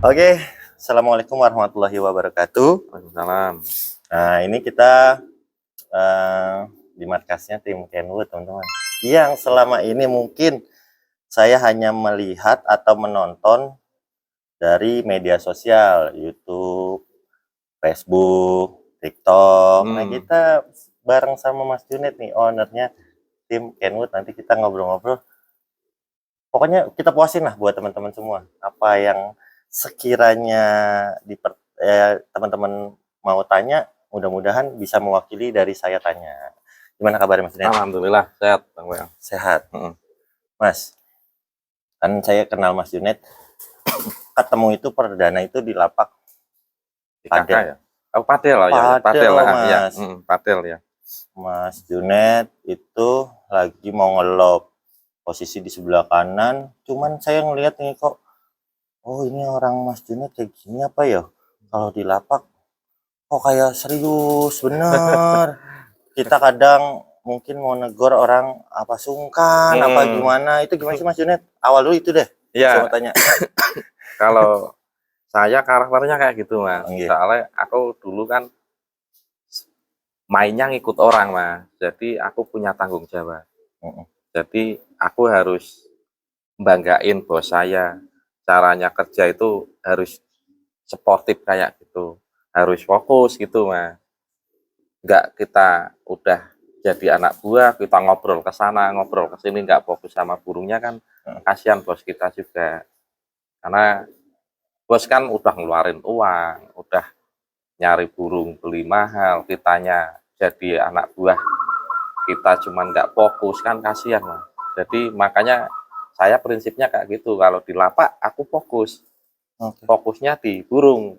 Oke, Assalamualaikum warahmatullahi wabarakatuh. Waalaikumsalam. Nah, ini kita di markasnya tim Kenwood, teman-teman. Yang selama ini mungkin saya hanya melihat atau menonton dari media sosial, YouTube, Facebook, TikTok. Nah, kita bareng sama Mas Junet nih, ownernya tim Kenwood. Nanti kita ngobrol-ngobrol. Pokoknya kita puasin lah buat teman-teman semua. Apa yang sekiranya teman-teman mau tanya, mudah-mudahan bisa mewakili dari saya tanya. Gimana kabarnya Mas Junet? Alhamdulillah sehat, Bang Boyang. Sehat. Mas, kan saya kenal Mas Junet. Ketemu itu perdana itu di lapak Padel ya. Oh, padel lah ya. Padel lah, Mas. ya. Padel ya. Mas Junet itu lagi mau ngelob posisi di sebelah kanan, cuman saya ngelihat nih kok, oh ini orang Mas Junet kayak gini apa ya? Kalau di lapak kok kayak serius bener. Kita kadang mungkin mau negor orang apa sungkan apa gimana, itu gimana sih Mas Junet? Awal dulu itu deh. Iya. Saya mau tanya. Kalau saya karakternya kayak gitu Mas. Iya. Soalnya aku dulu kan mainnya ngikut orang Mas. Jadi aku punya tanggung jawab. Jadi aku harus banggain bos saya. Caranya kerja itu harus sportif kayak gitu. Harus fokus gitu Mas. Enggak kita udah jadi anak buah, kita ngobrol ke sana, ngobrol ke sini, nggak fokus sama burungnya kan kasihan bos kita juga. Karena bos kan udah ngeluarin uang, udah nyari burung beli mahal, kitanya jadi anak buah kita cuman nggak fokus kan kasihan Mas. Jadi makanya saya prinsipnya kayak gitu, kalau di lapak aku fokus. Fokusnya di burung.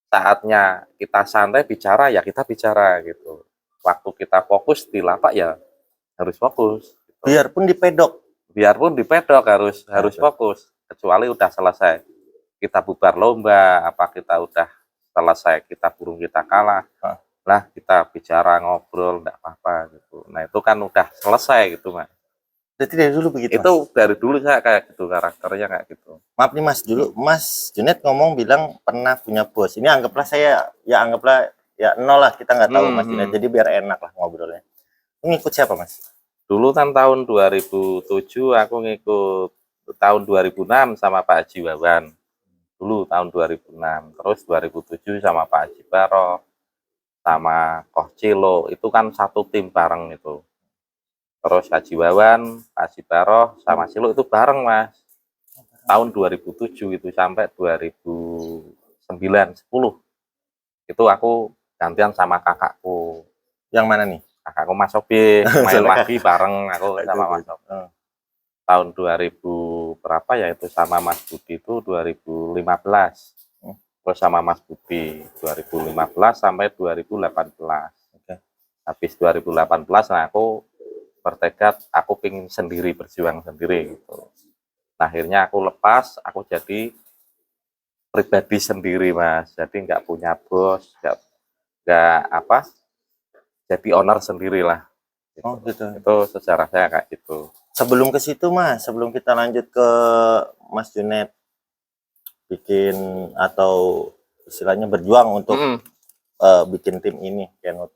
Saatnya kita santai bicara ya kita bicara gitu. Waktu kita fokus di lapak ya harus fokus. Gitu. Biarpun di pedok harus fokus. Kecuali udah selesai kita bubar lomba, apa kita udah selesai kita burung kita kalah, lah kita bicara ngobrol enggak apa-apa gitu. Nah itu kan udah selesai gitu Mas. Berarti dari dulu begitu Itu Mas? dari dulu saya kayak gitu, karakternya kayak gitu. Maaf nih Mas, dulu Mas Junet ngomong bilang pernah punya bos. Ini anggaplah ya nol lah, kita nggak tahu Mas Junet, jadi biar enak lah ngobrolnya. Ngikut siapa Mas? Dulu kan tahun 2007 aku ngikut tahun 2006 sama Pak Haji Wawan. Dulu tahun 2006, terus 2007 sama Pak Haji Baroh, sama Koh Cilo, itu kan satu tim bareng itu. Terus Haji Wawan, Pak Haji Baroh, sama Cilo itu bareng Mas. Tahun 2007 itu sampai 2009, 10. Itu aku gantian sama kakakku. Yang mana nih? Kakakku Mas Sobi, main lagi bareng aku sama Mas Sobi. Tahun 2000 berapa ya itu sama Mas Budi itu 2015. Terus sama Mas Budi 2015 sampai 2018. Habis 2018 nah aku bertekad aku pingin sendiri, berjuang sendiri gitu. Nah, akhirnya aku lepas, aku jadi pribadi sendiri Mas. Jadi nggak punya bos, nggak apa, jadi owner sendirilah. Gitu. Oh gitu. Itu sejarah saya kayak gitu. Sebelum ke situ Mas, sebelum kita lanjut ke Mas Junet bikin atau istilahnya berjuang untuk bikin tim ini, Kenwood.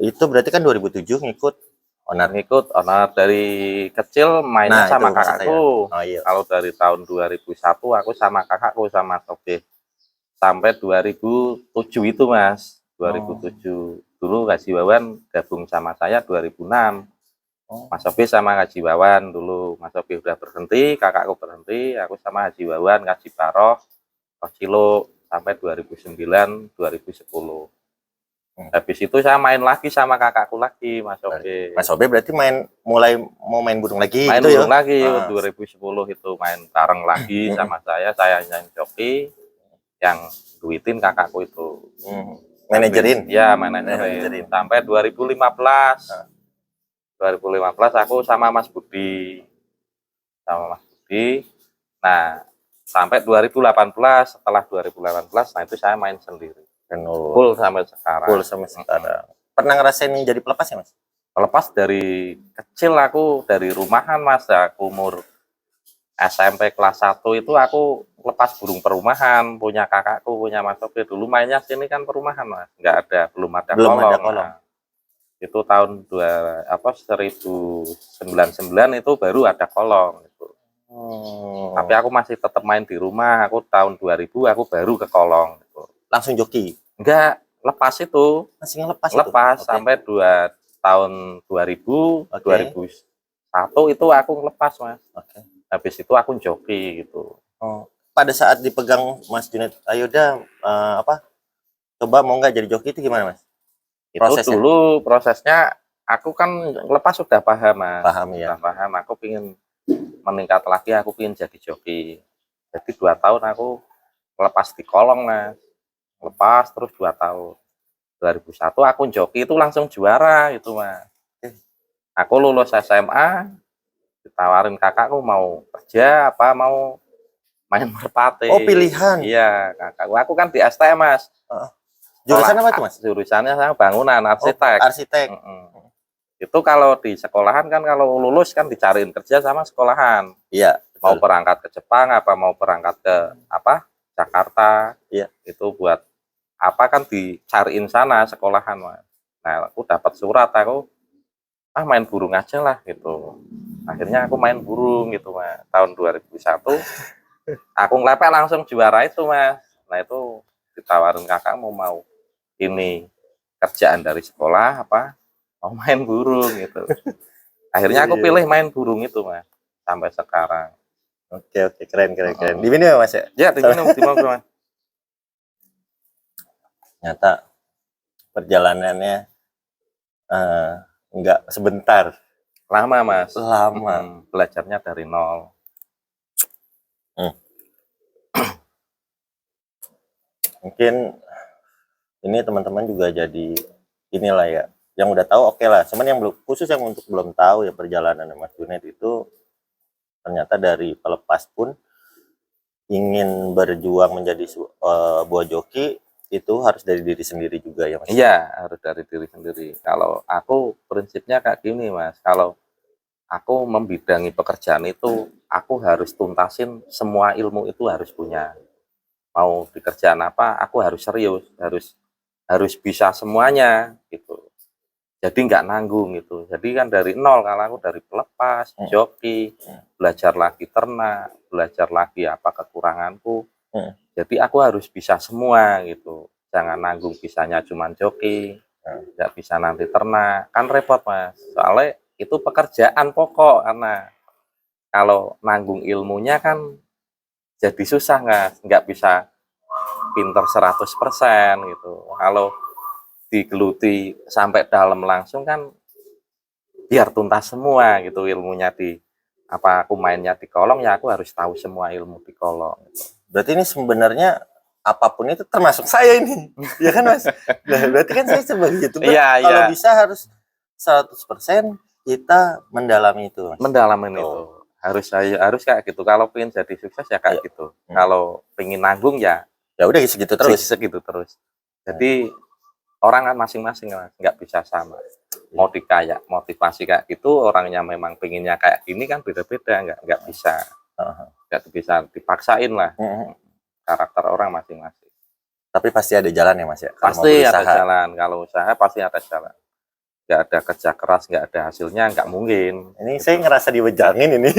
Itu berarti kan 2007 ngikut owner dari kecil mainnya sama kakakku. Oh, iya. Kalau dari tahun 2001 aku sama kakakku sama Sobi sampai 2007 itu Mas. 2007 dulu Haji Wawan gabung sama saya 2006. Mas Sobi sama Haji Wawan dulu. Mas Sobi udah berhenti, kakakku berhenti, aku sama Haji Wawan, Haji Baroh, Koh Cilo sampai 2009 2010. Habis itu saya main lagi sama kakakku lagi, Mas Sobe. Mas Sobe berarti mulai mau main burung lagi main gitu burung ya? Lagi 2010 itu main bareng lagi sama saya yang joki, yang duitin kakakku itu. Manajerin? Ya, manajerin. Sampai 2015. 2015 aku sama Mas Budi. Nah, sampai 2018, setelah 2018, nah itu saya main sendiri. Full sampai sekarang. Pernah ngerasain jadi pelepas ya Mas? Pelepas dari kecil aku, dari rumahan Mas, aku umur SMP kelas 1 itu aku lepas burung perumahan, punya kakakku, punya Mas Sofi. Dulu mainnya sini kan perumahan, Mas. Belum ada Belum kolong. ada kolong. Nah, itu tahun 1999 itu baru ada kolong gitu. Tapi aku masih tetap main di rumah. Aku tahun 2000 aku baru ke kolong gitu. Langsung joki. Enggak, lepas itu. Masih ngelepas itu. Lepas Oke. sampai tahun 2000, Oke. 2001 itu aku ngelepas, Mas. Oke. Habis itu aku joki gitu. Oh, pada saat dipegang Mas Junet, ayo dah coba mau nggak jadi joki itu gimana, Mas? Itu Prosesnya? dulu prosesnya aku kan lepas sudah paham, Mas. Paham ya. Sudah paham, aku pingin meningkat lagi, aku pingin jadi joki. Jadi 2 tahun aku lepas di kolong, Mas. Lepas terus 2 tahun. 2001 aku joki itu langsung juara gitu, Mas. Aku lulus SMA, ditawarin kakakku mau kerja apa mau main merpati. Oh, pilihan. Iya, kakakku. Aku kan di STM, Mas. Jurusan apa tuh, Mas? Jurusannya saya bangunan, arsitek. Arsitek. Itu kalau di sekolahan kan kalau lulus kan dicariin kerja sama sekolahan. Iya. Mau berangkat ke Jepang apa mau berangkat ke Jakarta. Iya. Itu buat apa kan dicariin sana sekolahan, Mas. Nah, aku dapat surat, aku main burung aja lah gitu. Akhirnya aku main burung gitu, Mas. Tahun 2001 aku ngelepek langsung juara itu, Mas. Nah, itu ditawarin kakak mau ini kerjaan dari sekolah apa mau main burung gitu. Akhirnya aku pilih main burung itu, Mas, sampai sekarang. Oke, keren. Diminum ya, Mas ya? Ya, diminum, Mas. Nyata perjalanannya enggak sebentar. Lama, Mas. Lama. Belajarnya dari nol. Mungkin ini teman-teman juga jadi inilah ya. Yang udah tahu oke lah. Cuman yang belum, khusus yang untuk belum tahu ya perjalanan Mas Junet itu ternyata dari pelepas pun ingin berjuang menjadi buah joki itu harus dari diri sendiri juga ya, Mas? Iya, harus dari diri sendiri. Kalau aku prinsipnya kayak gini, Mas. Kalau aku membidangi pekerjaan itu, aku harus tuntasin semua ilmu itu harus punya. Mau di kerjaan apa, aku harus serius, harus bisa semuanya gitu. Jadi nggak nanggung gitu. Jadi kan dari nol, kalau aku dari pelepas, joki, belajar lagi ternak, belajar lagi apa kekuranganku. Jadi aku harus bisa semua gitu. Jangan nanggung bisanya cuma joki, nggak bisa nanti ternak, kan repot, Mas. Soalnya itu pekerjaan pokok, karena kalau nanggung ilmunya kan jadi susah, nggak bisa pinter 100% gitu. Kalau digeluti sampai dalam langsung kan biar tuntas semua gitu ilmunya aku mainnya di kolong ya aku harus tahu semua ilmu di kolong gitu. Berarti ini sebenarnya apapun itu termasuk saya ini. Ya kan, Mas? Nah, berarti kan saya sebagai YouTuber kalau bisa harus 100% kita mendalami itu, Mas. Mendalami itu. Harus kayak gitu. Kalau pengen jadi sukses ya kayak gitu. Kalau pengen nanggung ya udah segitu terus. Jadi orang kan masing-masing, nggak bisa sama. Mau motivasi kayak gitu, orangnya memang pengennya kayak gini kan beda-beda, nggak bisa dipaksain lah. Karakter orang masing-masing. Tapi pasti ada jalan ya, Mas ya? Pasti ada jalan. Kalau usaha pasti ada jalan. Nggak ada kerja keras, nggak ada hasilnya, nggak mungkin. Ini gitu. Saya ngerasa diwejangin ini.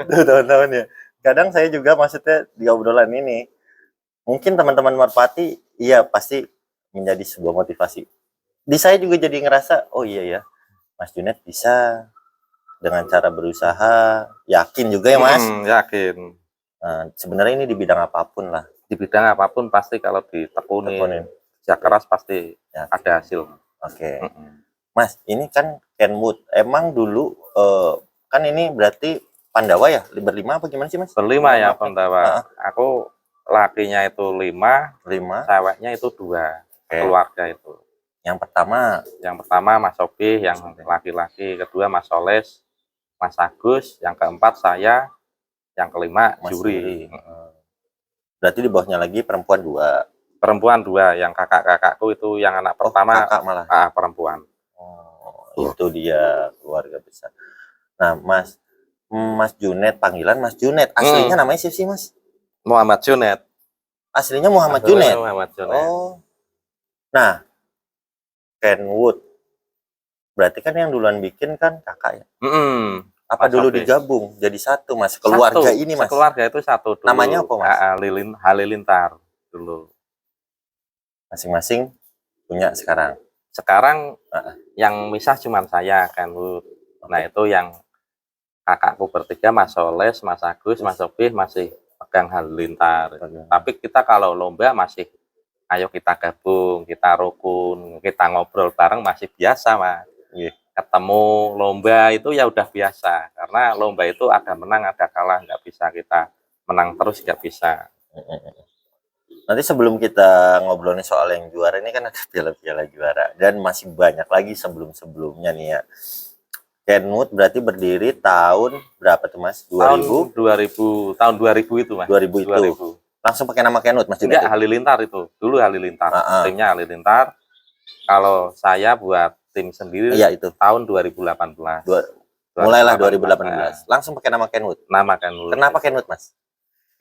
Teman-teman ya. Kadang saya juga maksudnya di obrolan ini, mungkin teman-teman merpati, iya pasti menjadi sebuah motivasi. Di saya juga jadi ngerasa, oh iya ya, Mas Junet bisa dengan cara berusaha, yakin juga ya, Mas? Yakin. Nah, sebenarnya ini di bidang apapun lah. Di bidang apapun pasti kalau ditekunin, kerja keras pasti ada hasil. Oke. Mas, ini kan Kenwood. Emang dulu kan ini berarti Pandawa ya? Berlima apa gimana sih, Mas? Berlima ya, Pandawa. Aku lakinya itu 5, ceweknya itu 2. Keluarga itu. Yang pertama Mas Sobi, yang laki-laki, kedua Mas Soles, Mas Agus, yang keempat saya, yang kelima Mas Juri. Berarti di bawahnya lagi perempuan 2. Perempuan 2, yang kakak-kakakku itu yang anak pertama kakak malah. Perempuan. Itu dia keluarga besar. Nah, Mas, Mas Junet, panggilan Mas Junet. Aslinya namanya siapa sih, Mas? Muhammad Junet. Aslinya Muhammad Aslinya Junet. Muhammad Junet. Oh. Nah, Kenwood. Berarti kan yang duluan bikin kan kakak ya? Apa Mas dulu Hafiz. digabung jadi satu, Mas? Keluarga Satu, ini, Mas. sekeluarga itu satu dulu. Namanya apa, Mas? Halilintar dulu. Masing-masing punya sekarang. Sekarang yang misah cuma saya, Kenwood. Nah, itu yang kakakku bertiga, Mas Soles, Mas Agus, Mas Sobih masih pegang Halilintar. Tapi kita kalau lomba masih ayo kita gabung, kita rukun, kita ngobrol bareng masih biasa, Mas. Ketemu lomba itu ya udah biasa, karena lomba itu ada menang ada kalah, nggak bisa kita menang terus, nggak bisa. Nanti sebelum kita ngobrolin soal yang juara ini kan ada piala-piala juara dan masih banyak lagi sebelum-sebelumnya nih ya. Kenwood berarti berdiri tahun berapa tuh, Mas? 2000? Tahun 2000 itu, Mas. 2000 itu. 2000. Langsung pakai nama Kenwood, Mas? Enggak, Halilintar itu. Dulu Halilintar. Timnya Halilintar. Kalau saya buat tim sendiri itu tahun 2018. Mulailah 2018. Langsung pakai nama Kenwood. Nama Kenwood. Kenapa Kenwood, Mas?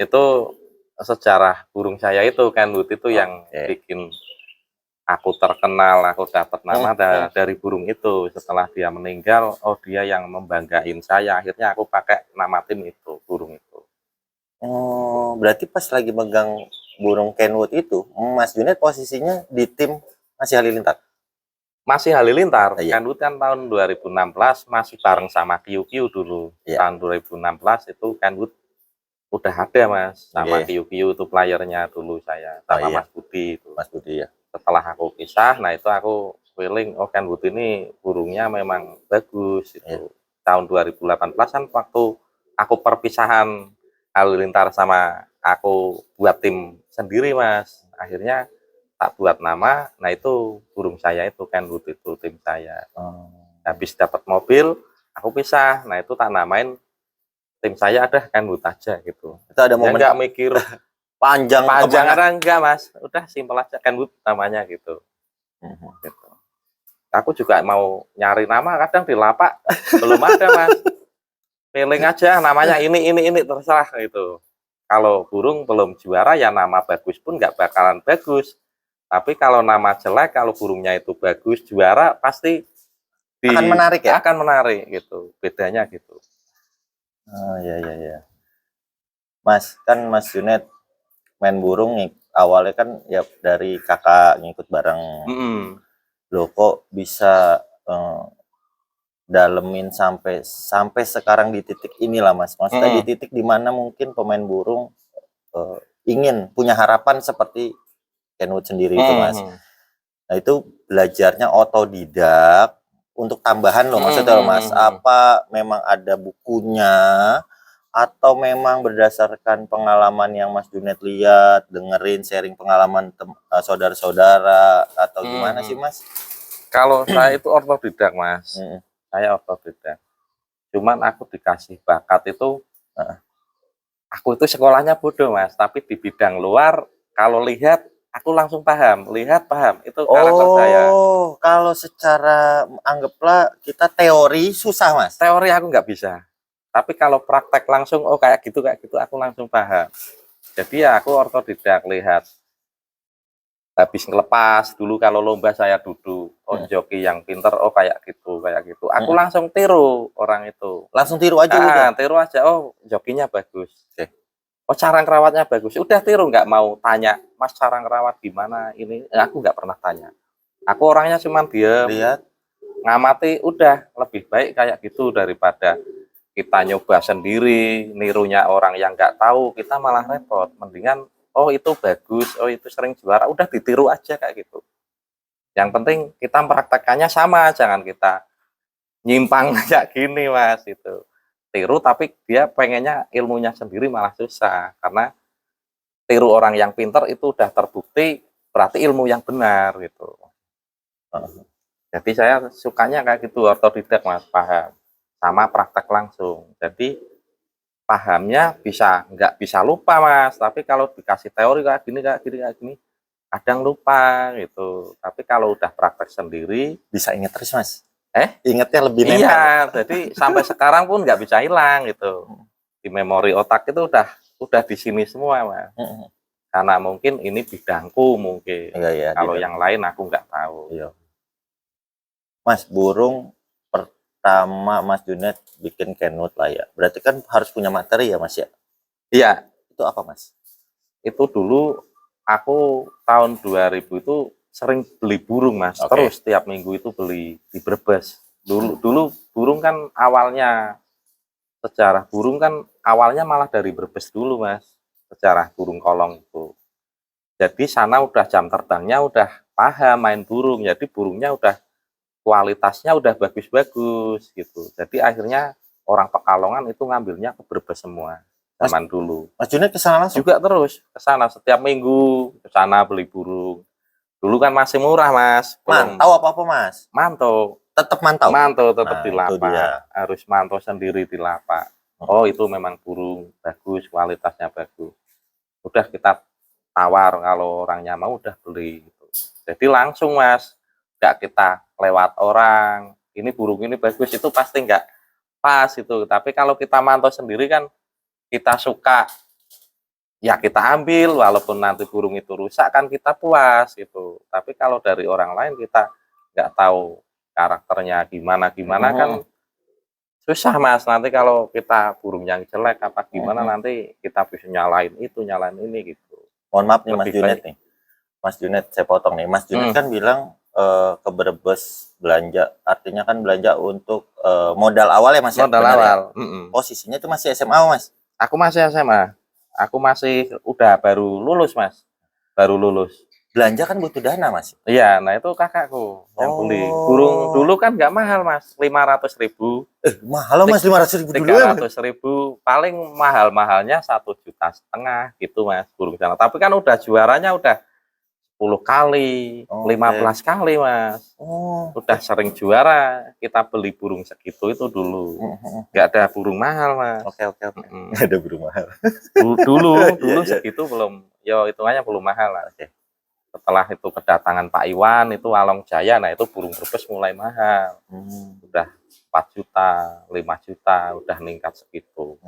Itu sejarah burung saya itu, Kenwood itu yang bikin aku terkenal, aku dapat nama dari burung itu. Setelah dia meninggal, oh dia yang membanggain saya. Akhirnya aku pakai nama tim itu, burung itu. Oh, berarti pas lagi megang burung Kenwood itu, Mas Junet posisinya di tim masih Halilintar? Masih Halilintar. Kenwood kan tahun 2016 masih bareng sama Kiu Kiu dulu. Tahun 2016 itu Kenwood udah ada, Mas, sama Kiu Kiu itu playernya dulu saya, sama Mas Budi itu. Mas Budi ya. Setelah aku pisah, nah itu aku feeling, oh Kenwood ini burungnya memang bagus itu. Tahun 2018 kan waktu aku perpisahan Halilintar sama aku buat tim sendiri, Mas. Akhirnya tak buat nama, nah itu burung saya itu Kenwood itu tim saya. Habis dapat mobil, aku pisah, nah itu tak namain tim saya ada Kenwood aja gitu. Itu ada momen nggak mikir panjang enggak, Mas, udah simpel aja Kenwood namanya gitu. Gitu. Aku juga mau nyari nama, kadang di lapak belum ada, Mas. Feeling aja namanya ini terserah gitu. Kalau burung belum juara ya nama bagus pun nggak bakalan bagus. Tapi kalau nama jelek, kalau burungnya itu bagus, juara pasti akan menarik ya? Akan menarik gitu, bedanya gitu. Oh ya. Mas, kan Mas Junet main burung nih, awalnya kan ya dari kakak ngikut bareng. Loh kok bisa dalemin sampai sekarang di titik inilah, Mas. Maksudnya di titik dimana mungkin pemain burung ingin punya harapan seperti Kenwood sendiri itu, Mas. Nah itu belajarnya otodidak untuk tambahan loh, maksudnya loh, Mas. Apa memang ada bukunya atau memang berdasarkan pengalaman yang Mas Junet lihat, dengerin sharing pengalaman saudara-saudara atau gimana sih, Mas? Kalau saya itu otodidak, Mas. Saya otodidak. Cuman aku dikasih bakat itu, aku itu sekolahnya bodoh, Mas. Tapi di bidang luar, kalau lihat, aku langsung paham. Lihat, paham. Itu karakter saya. Oh, kalau secara anggaplah kita teori susah, Mas. Teori aku nggak bisa. Tapi kalau praktek langsung, oh kayak gitu, aku langsung paham. Jadi ya aku otodidak, lihat. Habis ngelepas dulu kalau lomba saya duduk, oh joki yang pinter, oh kayak gitu. Aku langsung tiru orang itu. Langsung tiru aja udah. Tiru aja, oh jokinya bagus. Oh cara ngerawatnya bagus. Udah tiru, nggak mau tanya, Mas cara ngerawat gimana ini. Aku nggak pernah tanya. Aku orangnya cuma diam, lihat, ngamati, udah lebih baik kayak gitu daripada kita nyoba sendiri, nirunya orang yang nggak tahu, kita malah repot. Mendingan oh itu bagus, oh itu sering juara, udah ditiru aja kayak gitu. Yang penting kita mempraktekannya sama, jangan kita nyimpang kayak gini, Mas. Itu tiru tapi dia pengennya ilmunya sendiri malah susah, karena tiru orang yang pinter itu udah terbukti berarti ilmu yang benar gitu. Jadi saya sukanya kayak gitu, otodidak, Mas, paham sama praktek langsung. Jadi pahamnya nggak bisa lupa, Mas, tapi kalau dikasih teori kayak gini kadang lupa gitu. Tapi kalau udah praktek sendiri bisa ingat terus, Mas. Ingatnya lebih nempel. Iya, jadi sampai sekarang pun nggak bisa hilang gitu. Di memori otak itu udah di sini semua, Mas. Karena mungkin ini bidangku mungkin. Iya, Kalau yang lain aku nggak tahu. Iya. Mas, burung pertama Mas Junet bikin kenut lah ya. Berarti kan harus punya materi ya, Mas ya? Iya, Itu apa, Mas? itu dulu aku tahun 2000 itu sering beli burung, Mas. Oke. Terus tiap minggu itu beli di Brebes. Dulu burung kan awalnya, sejarah burung kan awalnya malah dari Brebes dulu, Mas. Sejarah burung kolong itu. Jadi sana udah jam terbangnya udah paham main burung. Jadi burungnya udah kualitasnya udah bagus-bagus gitu. Jadi akhirnya orang Pekalongan itu ngambilnya ke Brebes semua zaman dulu. Mas Junet kesana langsung? Juga terus ke sana setiap minggu ke sana beli burung. Dulu kan masih murah, Mas. Mantau apa-apa, Mas? Mantau. Tetap mantau? Mantau tetap di Itu dia. lapak. Harus mantau sendiri di lapak. Oh, itu memang burung bagus, kualitasnya bagus. Udah kita tawar, kalau orangnya mau udah beli gitu. Jadi langsung, Mas. Nggak kita lewat orang, ini burung ini bagus, itu pasti nggak pas itu. Tapi kalau kita mantau sendiri kan kita suka, ya kita ambil, walaupun nanti burung itu rusak kan kita puas gitu. Tapi kalau dari orang lain kita nggak tahu karakternya gimana kan susah, Mas. Nanti kalau kita burung yang jelek apa gimana nanti kita bisa nyalain itu, nyalain ini gitu. Mohon maaf nih Mas Junet nih. Mas Junet, saya potong nih. Mas Junet kan bilang ke Brebes belanja, artinya kan belanja untuk modal awal ya, Mas? Modal awal. Posisinya itu masih SMA, Mas? Aku masih SMA. Aku masih udah baru lulus, Mas. Baru lulus. Belanja kan butuh dana, Mas? Iya, nah itu kakakku yang beli. Burung dulu kan nggak mahal, Mas. 500.000. Mahal, Mas, 500.000 dulu. 300.000. Paling mahal-mahalnya 1,5 juta gitu, Mas. Burung sana. Tapi kan udah juaranya udah 10 kali, 15 kali, Mas. Udah sering juara. Kita beli burung segitu itu dulu. Nggak ada burung mahal, Mas. Oke. Nggak ada burung mahal. Dulu segitu belum, yo hitungannya belum mahal lah. Setelah itu kedatangan Pak Iwan, itu Walong Jaya, nah itu burung Brebes mulai mahal. Udah 4 juta, 5 juta, udah meningkat segitu.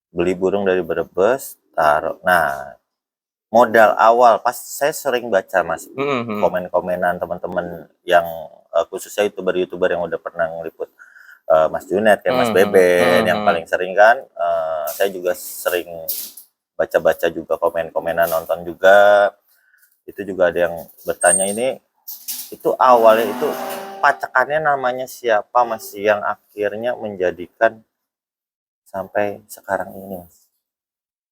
Beli burung dari Brebes, taruh. Nah, modal awal, pas saya sering baca, Mas, komen-komenan teman-teman yang khususnya YouTuber yang udah pernah ngeliput Mas Junet, kayak Mas Beben, yang paling sering kan. Saya juga sering baca-baca juga komen-komenan, nonton juga. Itu juga ada yang bertanya, ini itu awalnya itu pacakannya namanya siapa, Mas, yang akhirnya menjadikan sampai sekarang ini, Mas?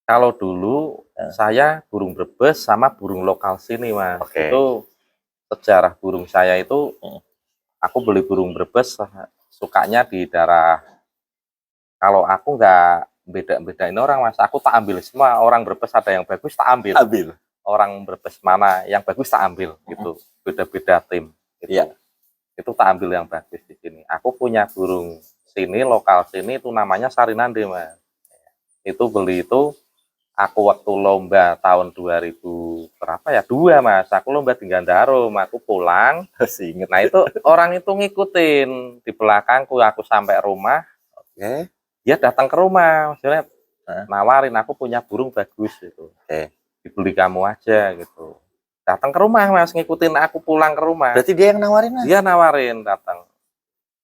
Kalau dulu saya burung Brebes sama burung lokal sini, Mas. Itu sejarah burung saya itu, aku beli burung Brebes sukanya di daerah, kalau aku nggak beda-bedain orang, Mas, aku tak ambil semua. Orang Brebes ada yang bagus tak ambil. Orang Brebes mana yang bagus tak ambil gitu. Beda-beda tim gitu. Iya. Itu tak ambil yang bagus di sini. Aku punya burung sini, lokal sini, itu namanya Sarinande, Mas. Itu beli itu aku waktu lomba tahun 2000 berapa ya? 2, Mas. Aku lomba di Gandarum, aku pulang. Nah, itu orang itu ngikutin di belakangku, aku sampai rumah. Dia datang ke rumah, maksudnya nawarin, aku punya burung bagus gitu. Dibeli kamu aja gitu. Datang ke rumah, Mas, ngikutin aku pulang ke rumah. Berarti dia yang nawarin, Mas? Dia nawarin, datang.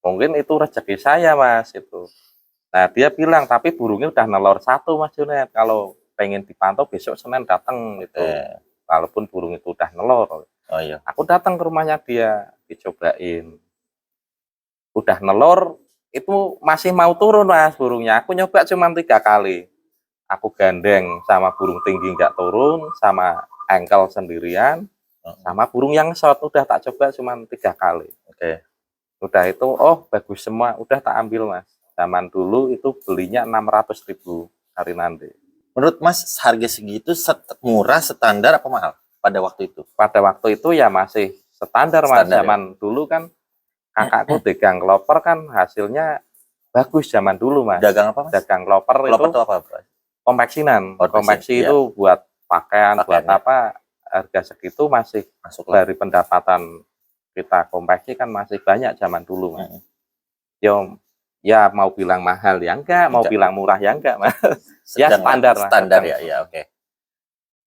Mungkin itu rezeki saya, Mas, itu. Nah, dia bilang, tapi burungnya udah nelor 1, Mas Junet. Kalau pengen dipantau besok Senin datang gitu. Walaupun burung itu udah nelor. Aku datang ke rumahnya dia, dicobain. Udah nelor, itu masih mau turun, Mas, burungnya. Aku nyoba cuma 3 kali. Aku gandeng sama burung tinggi nggak turun, sama engkel sendirian, sama burung yang short. Udah tak coba cuma 3 kali. Udah itu, oh bagus semua, udah tak ambil, Mas. Zaman dulu itu belinya 600.000 Sarinande. Menurut Mas, harga segitu murah, standar, apa mahal pada waktu itu? Pada waktu itu ya masih standar, Mas. Zaman dulu kan kakakku dagang loper kan hasilnya bagus zaman dulu, Mas. Dagang apa, Mas? Dagang loper itu apa, Bro? Konveksinan. Konveksi itu buat pakaian, buat apa, harga segitu masih masuk dari pendapatan kita konveksi kan masih banyak zaman dulu mas. Ya mau bilang mahal ya enggak, mau bilang murah ya enggak mas. Ya standar lah. Standar ya, oke.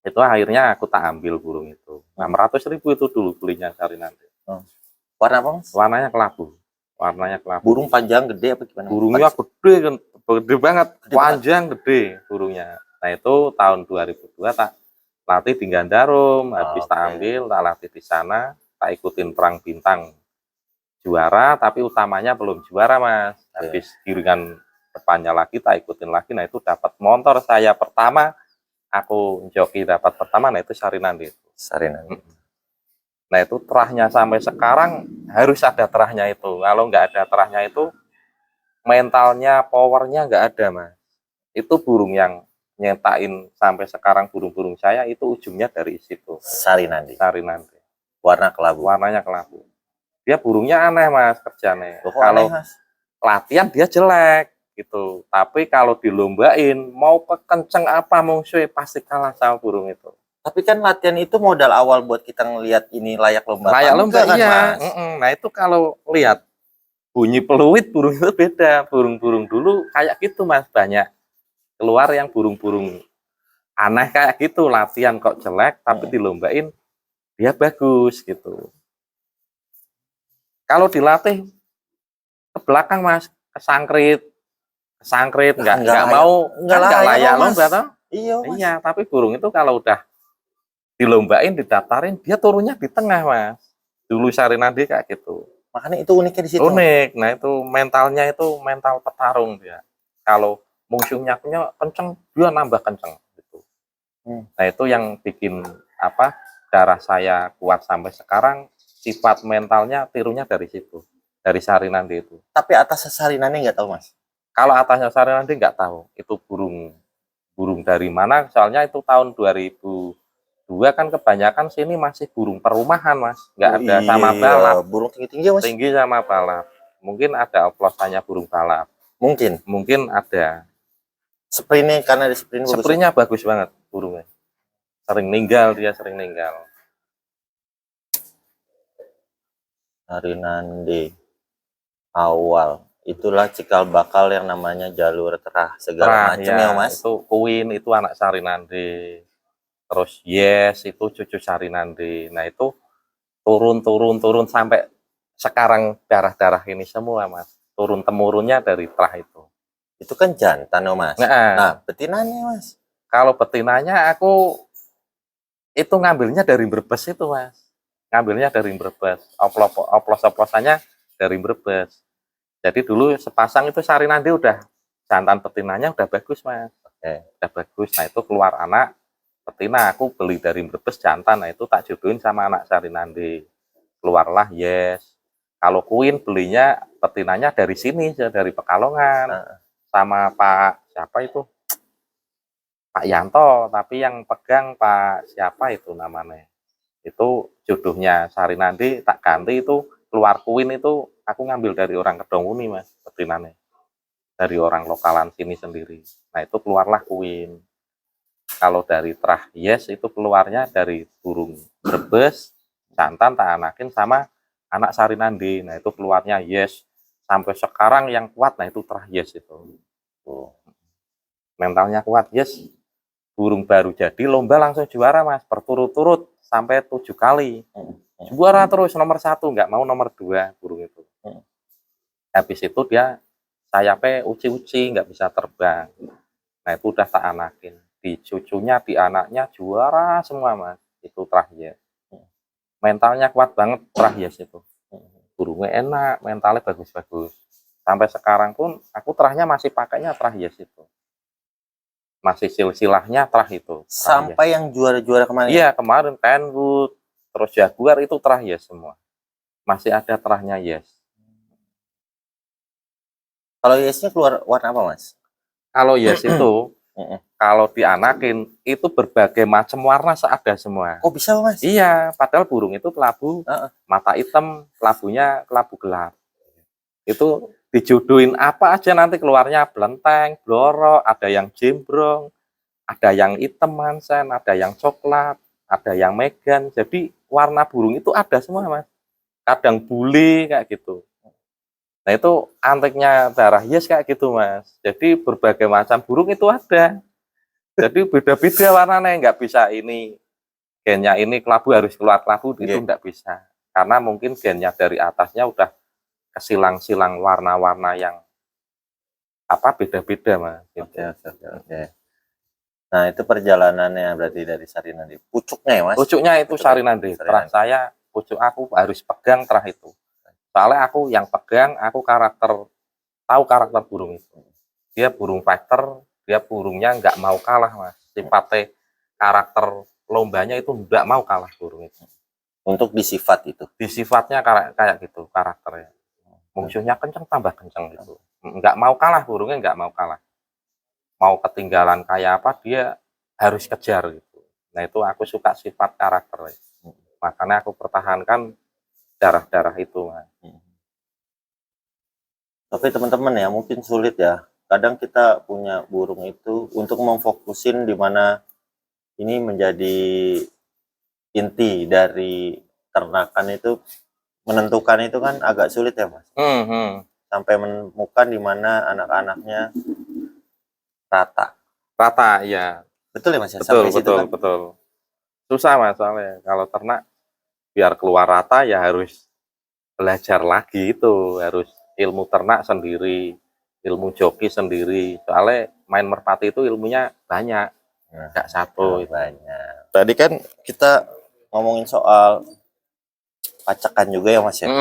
Itu akhirnya aku tak ambil burung itu. 600.000 itu dulu belinya Sari Nandi. Warna apa mas? Warnanya kelabu. Burung panjang gede apa gimana? Burungnya gede kan, gede banget, panjang gede burungnya. Nah itu tahun 2002 tak latih di Gandarum, habis tak ambil, tak latih di sana, tak ikutin perang bintang. Juara, tapi utamanya belum juara mas. Habis giringan depannya lagi, tak ikutin lagi. Nah itu dapat motor saya pertama, aku joki dapat pertama, nah itu Sari Nandi. Nah itu terahnya sampai sekarang harus ada terahnya itu. Kalau nggak ada terahnya itu, mentalnya, powernya nggak ada mas. Itu burung yang nyetain sampai sekarang burung-burung saya itu ujungnya dari situ. Sari Nandi. Warnanya kelabu. Dia burungnya aneh mas kerjanya. Kalau latihan dia jelek gitu, tapi kalau dilombain mau kekenceng apa musuh pasti kalah sama burung itu. Tapi kan latihan itu modal awal buat kita ngelihat ini layak lomba. Layak lomba kan, iya. Mas? Nah itu kalau lihat bunyi peluit burung itu beda. Burung-burung dulu kayak gitu mas, banyak keluar yang burung-burung aneh kayak gitu, latihan kok jelek tapi dilombain dia bagus gitu. Kalau dilatih ke belakang mas, kesangkrit nggak layak lomba toh. Iya, tapi burung itu kalau udah dilombain, didaftarin, dia turunnya di tengah mas. Dulu Sari Nandi kayak gitu. Makanya itu uniknya di situ. Unik. Nah itu mentalnya itu mental petarung dia. Kalau musuhnya punya kenceng, dia nambah kenceng gitu. Nah itu yang bikin apa darah saya kuat sampai sekarang. Sifat mentalnya tirunya dari situ, dari Sari Nandi itu. Tapi atas Sari Nandi nggak tahu mas? Kalau atasnya Sari Nandi nggak tahu. Itu burung dari mana? Soalnya itu tahun 2002 kan kebanyakan sini masih burung perumahan mas, nggak ada sama balap. Burung tinggi-tinggi mas? Tinggi sama balap. Mungkin ada oplosannya burung balap. Mungkin ada. Sprintnya karena di sprintnya bagus banget burungnya. Sering ninggal dia, sering ninggal. Sari Nandi awal itulah cikal bakal yang namanya jalur terah segala macam ya mas. Itu Queen itu anak Sari Nandi, terus Yes itu cucu Sari Nandi. Nah itu turun sampai sekarang darah ini semua mas, turun temurunnya dari terah itu. Itu kan jantan mas. Nah betinanya mas, kalau betinanya aku itu ngambilnya dari Brebes itu mas. Oplos-oplosannya dari Brebes. Jadi dulu sepasang itu Sari Nandi udah jantan betinanya udah bagus mas. Udah bagus. Nah itu keluar anak betina, aku beli dari Brebes jantan. Nah itu tak jodohin sama anak Sari Nandi. Keluarlah Yes. Kalau Queen belinya betinanya dari sini, dari Pekalongan. Sama Pak siapa itu? Pak Yanto. Tapi yang pegang Pak siapa itu namanya? Itu jodohnya Sari Nandi tak ganti itu keluar Queen itu aku ngambil dari orang Kedonguni mas betinannya, dari orang lokalan sini sendiri. Nah itu keluarlah Queen. Kalau dari terah Yes itu keluarnya dari burung Brebes jantan tak anakin sama anak Sari Nandi. Nah itu keluarnya Yes sampai sekarang yang kuat. Nah itu terah Yes itu. Mentalnya kuat Yes. Burung baru jadi lomba langsung juara mas, berturut-turut sampai 7 kali juara terus, nomor 1, nggak mau nomor 2 burung itu. Habis itu dia sayapnya uci-uci nggak bisa terbang. Nah itu udah tak anakin, di cucunya di anaknya juara semua mas. Itu terah Yes. Mentalnya kuat banget terah Yes itu. Burungnya enak, mentalnya bagus-bagus. Sampai sekarang pun aku terahnya masih pakainya terah Yes itu. Masih silsilahnya terah itu. Sampai yang juara-juara kemarin? Iya, kemarin Kenwood, terus Jaguar itu terah Yes semua. Masih ada terahnya Yes. Kalau Yesnya keluar warna apa mas? Kalau Yes itu, kalau dianakin, itu berbagai macam warna ada semua. Kok bisa mas? Iya, padahal burung itu kelabu, mata hitam, kelabunya kelabu gelap. Itu dijodohin apa aja nanti keluarnya belenteng, blorok, ada yang jembrong, ada yang hitam mansen, ada yang coklat, ada yang megan. Jadi warna burung itu ada semua mas. kadang buli kayak gitu. Nah itu anteknya darah hias kayak gitu Mas. Jadi berbagai macam burung itu ada. Jadi beda-beda warnanya, nggak bisa ini gennya ini kelabu harus keluar kelabu, itu nggak bisa. Karena mungkin gennya dari atasnya udah kesilang-silang warna-warna yang beda-beda Mas. Oke. Nah itu perjalanannya berarti dari Sarinande. Pucuknya ya Mas? Pucuknya itu Sarinande. Terah saya, pucuk aku harus pegang terah itu. Soalnya aku yang pegang, aku tahu karakter burung itu. Dia burung fighter, dia burungnya nggak mau kalah Mas. Sifatnya karakter lombanya itu nggak mau kalah burung itu. Untuk di sifat itu? Di sifatnya kayak gitu karakternya. Musuhnya kenceng tambah kenceng gitu. Nggak mau kalah burungnya, nggak mau kalah. Mau ketinggalan kayak apa dia harus kejar gitu. Nah itu aku suka sifat karakternya. Makanya aku pertahankan darah-darah itu Mas. Tapi teman-teman ya mungkin sulit ya. Kadang kita punya burung itu untuk memfokusin di mana ini menjadi inti dari ternakan itu, menentukan itu kan agak sulit ya Mas. Sampai menemukan di mana anak-anaknya rata. Rata ya. Betul ya Mas ya? Betul, Sampai situ betul, kan? betul. Susah Mas soalnya kalau ternak biar keluar rata ya harus belajar lagi itu, harus ilmu ternak sendiri, ilmu joki sendiri. Soalnya main merpati itu ilmunya banyak, nggak satu. Banyak. Tadi kan kita ngomongin soal pacakan juga ya Mas ya.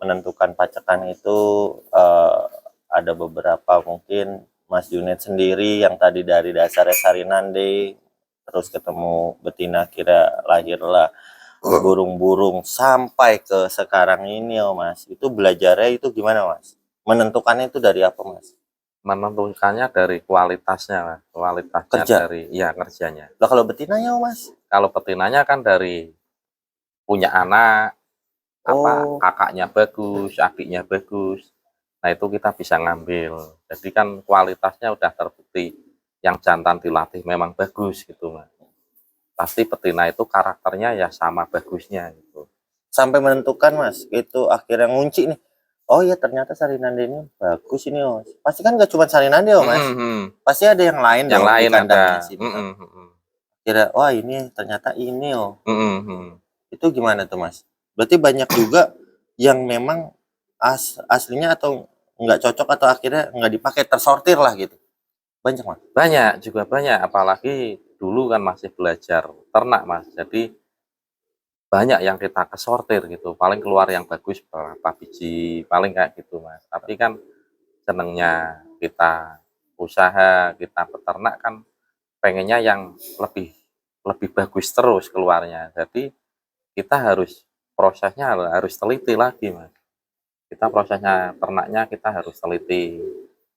Menentukan pacakan itu ada beberapa, mungkin Mas Junet sendiri yang tadi dari dasar Sarinande, terus ketemu betina, kira lahirlah burung-burung sampai ke sekarang ini oh Mas. Itu belajarnya itu gimana Mas? Menentukannya itu dari apa Mas? Menentukannya dari kualitasnya Mas. Kualitasnya dari kerjanya. Lah kalau betinanya oh Mas? Kalau betinanya kan dari punya anak, kakaknya bagus, adiknya bagus. Nah itu kita bisa ngambil. Jadi kan kualitasnya udah terbukti. Yang jantan dilatih memang bagus gitu Mas. Pasti betina itu karakternya ya sama bagusnya gitu. Sampai menentukan Mas, itu akhirnya ngunci nih. Oh ya ternyata Sarinande ini bagus ini oh. Pasti kan gak cuma Sarinande oh Mas. Pasti ada yang lain yang dong lain di kandangnya ada. sini. Kira wah ini ternyata ini oh. Itu gimana tuh Mas? Berarti banyak juga yang memang aslinya atau nggak cocok atau akhirnya nggak dipakai, tersortir lah gitu. Banyak Mas? Banyak, juga banyak. Apalagi dulu kan masih belajar ternak Mas. Jadi banyak yang kita kesortir gitu. Paling keluar yang bagus berapa biji, paling kayak gitu Mas. Tapi kan senengnya kita usaha, kita peternak kan pengennya yang lebih lebih bagus terus keluarnya. Jadi kita harus prosesnya harus teliti lagi Mas. Kita prosesnya ternaknya kita harus teliti.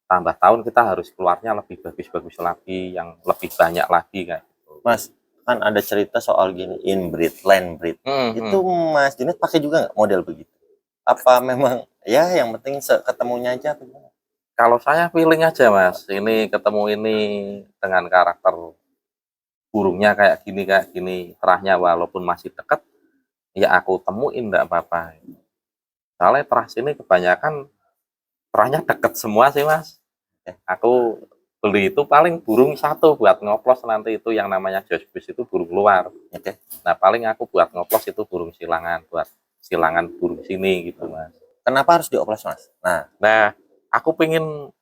Tambah tahun kita harus keluarnya lebih bagus-bagus lagi, yang lebih banyak lagi kayak gitu. Mas, kan ada cerita soal gini, inbreed, landbreed. Itu Mas Junet pakai juga nggak model begitu? Apa memang ya yang penting ketemunya aja? Kalau saya feeling aja Mas, ini ketemu ini dengan karakter burungnya kayak gini, terahnya walaupun masih deket, ya aku temuin enggak apa-apa. Soalnya terah sini kebanyakan terahnya deket semua sih Mas. Aku beli itu paling burung satu buat ngoplos, nanti itu yang namanya josbus itu burung luar. Nah paling aku buat ngoplos itu burung silangan, buat silangan burung sini gitu Mas. Kenapa harus dioplos Mas? Nah aku pengen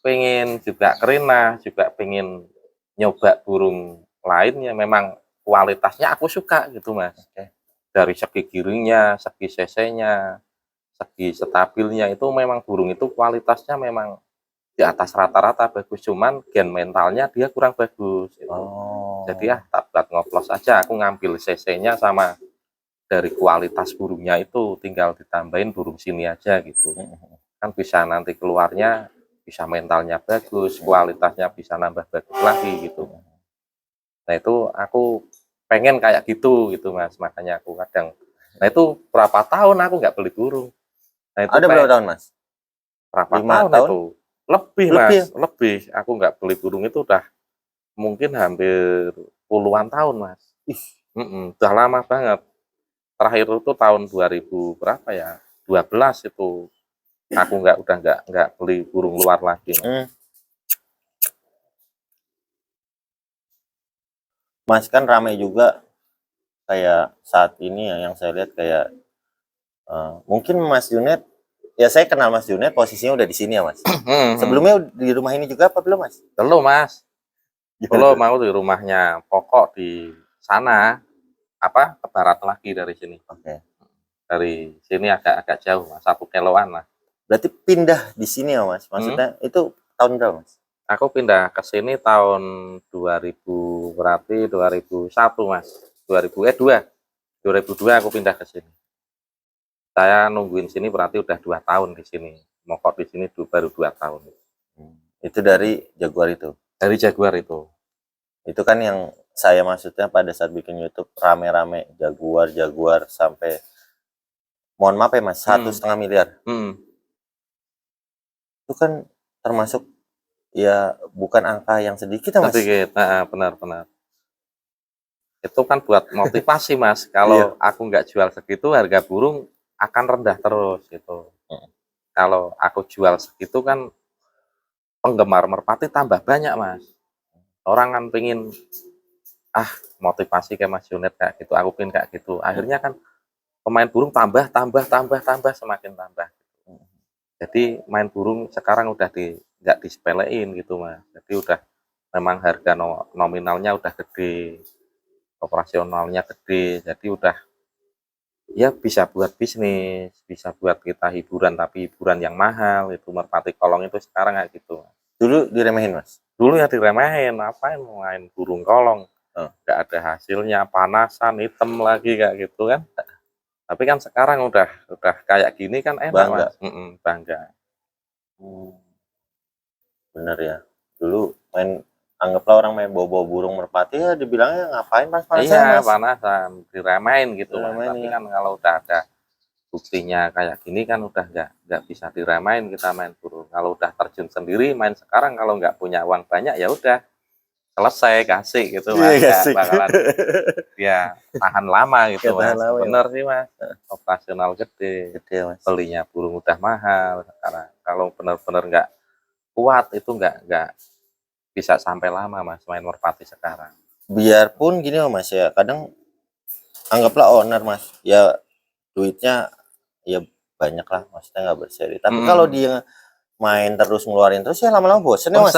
pengen juga kerina, juga pengen nyoba burung lainnya, memang kualitasnya aku suka gitu Mas. Dari segi giringnya, segi cc-nya, segi stabilnya itu memang burung itu kualitasnya memang di atas rata-rata bagus, cuman gen mentalnya dia kurang bagus gitu. Jadi ya tak buat ngoplos aja, aku ngambil cc-nya sama dari kualitas burungnya itu, tinggal ditambahin burung sini aja gitu. Kan bisa nanti keluarnya bisa mentalnya bagus, kualitasnya bisa nambah bagus lagi gitu. Nah itu aku pengen kayak gitu Mas, makanya aku kadang. Nah itu berapa tahun aku nggak beli burung. Nah itu ada berapa tahun Mas? Berapa tahun itu? Lebih Mas, lebih. Aku nggak beli burung itu udah mungkin hampir puluhan tahun Mas. Udah lama banget. terakhir itu tahun 2000 berapa ya? 12 itu aku udah nggak beli burung luar lagi, Mas. Mas kan ramai juga kayak saat ini ya, yang saya lihat kayak mungkin Mas Junet, ya saya kenal Mas Junet posisinya udah di sini ya Mas. Sebelumnya di rumah ini juga apa belum Mas? Belum Mas. Gimana Belum, tuh? mau di rumahnya pokok di sana, apa ke barat lagi dari sini. Oke. Dari sini agak jauh Mas, 1 kiloan lah. Berarti pindah di sini ya Mas? Maksudnya itu tahun berapa Mas? Aku pindah ke sini tahun 2000, berarti 2001 Mas. 2002 aku pindah ke sini. Saya nungguin sini berarti udah 2 tahun di sini. Mokok di sini baru 2 tahun. Itu dari Jaguar itu. Dari Jaguar itu. Itu kan yang saya maksudnya pada saat bikin YouTube rame-rame Jaguar sampai, mohon maaf ya Mas, 1,5 miliar. Itu kan termasuk ya bukan angka yang sedikit ya Mas. Sedikit, benar. Itu kan buat motivasi Mas. Kalau aku nggak jual segitu, harga burung akan rendah terus gitu. Kalau aku jual segitu kan penggemar merpati tambah banyak Mas. Orang kan pengen motivasi kayak Mas Junet kayak gitu, aku pengen kayak gitu. Akhirnya kan pemain burung tambah semakin tambah. Jadi main burung sekarang udah nggak disepelein gitu Mas. Jadi udah memang harga nominalnya udah gede, operasionalnya gede, jadi udah ya bisa buat bisnis, bisa buat kita hiburan, tapi hiburan yang mahal. Itu merpati kolong itu sekarang kayak gitu Mas. Dulu diremehin Mas? Dulu ya diremehin, ngapain main burung kolong, nggak ada hasilnya, panasan, hitam lagi kayak gitu kan. Tapi kan sekarang udah kayak gini kan enak Bangga. Mas. Bangga. Bener ya. Dulu anggaplah orang main bawa burung merpati ya dibilangnya ngapain Mas panasan Iya, Mas? panasan, diremehin gitu Mas. Diremehin, Tapi ya. kan kalau udah ada buktinya kayak gini kan udah nggak bisa diremehin kita main burung. Kalau udah terjun sendiri main sekarang, kalau nggak punya uang banyak ya udah selesai, kasih gitu Mas. Nggak bakalan dia tahan lama gitu Mas. Bener sih Mas. Operasional gede Mas. Belinya burung udah mahal sekarang. Kalau bener-bener nggak kuat itu nggak bisa sampai lama Mas main merpati sekarang. Biarpun gini Mas ya, kadang anggaplah owner Mas, ya duitnya ya banyak lah, maksudnya nggak berseri. Tapi kalau dia main terus ngeluarin terus ya lama-lama bosen ya Mas.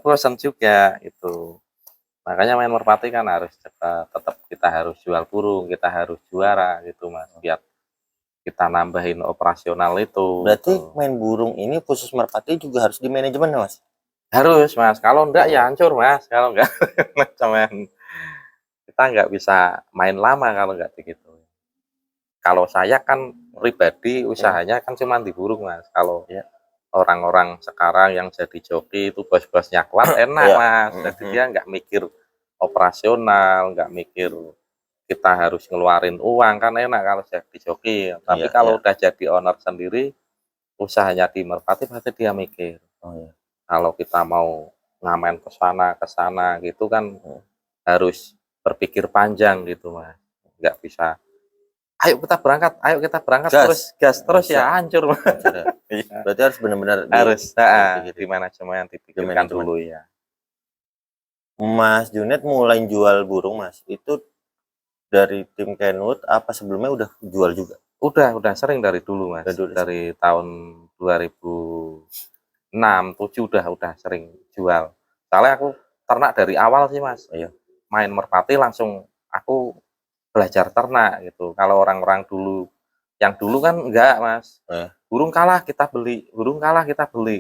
Bosen juga itu. Makanya main merpati kan harus tetap kita harus jual burung, kita harus juara gitu Mas, biar kita nambahin operasional itu. Berarti main burung ini khusus merpati juga harus di manajemen ya Mas? Harus Mas, kalau enggak ya hancur Mas, kalau enggak cuman kita nggak bisa main lama kalau nggak begitu. Kalau saya kan pribadi usahanya kan cuma di burung Mas. Kalau orang-orang sekarang yang jadi joki itu bos-bosnya kuat enak Mas. Jadi dia nggak mikir operasional, nggak mikir kita harus ngeluarin uang, kan enak kalau jadi joki. Tapi kalau udah jadi owner sendiri, usahanya di merpati pasti dia mikir. Kalau kita mau ngamen ke sana gitu kan harus berpikir panjang gitu Mas. Nggak bisa ayo kita berangkat gas terus ya hancur Mas. Berarti harus benar-benar harus di manajemen dipikirkan dulu ya. Mas Junet mulai jual burung Mas itu dari tim Kenwood apa sebelumnya udah jual juga? Udah sering dari dulu Mas. Dari tahun 2006, 7 udah sering jual. Soalnya aku ternak dari awal sih Mas. Main merpati langsung aku belajar ternak gitu. Kalau orang-orang dulu yang dulu kan enggak Mas. Burung kalah kita beli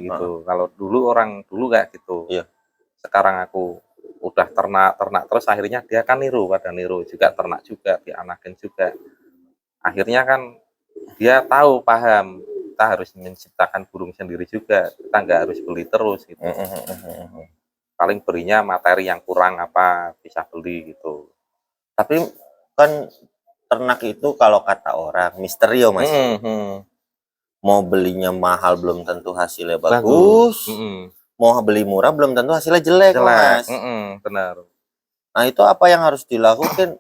gitu. Kalau dulu orang dulu kayak gitu. Sekarang aku udah ternak terus akhirnya dia kan niru juga, ternak juga, dianakin juga. Akhirnya kan dia tahu, paham kita harus menciptakan burung sendiri juga, kita nggak harus beli terus gitu. Paling belinya materi yang kurang apa bisa beli gitu. Tapi kan ternak itu kalau kata orang misteri Mas. Mau belinya mahal belum tentu hasilnya bagus. Mau beli murah belum tentu hasilnya jelek Mas. Benar. Nah, itu apa yang harus dilakukan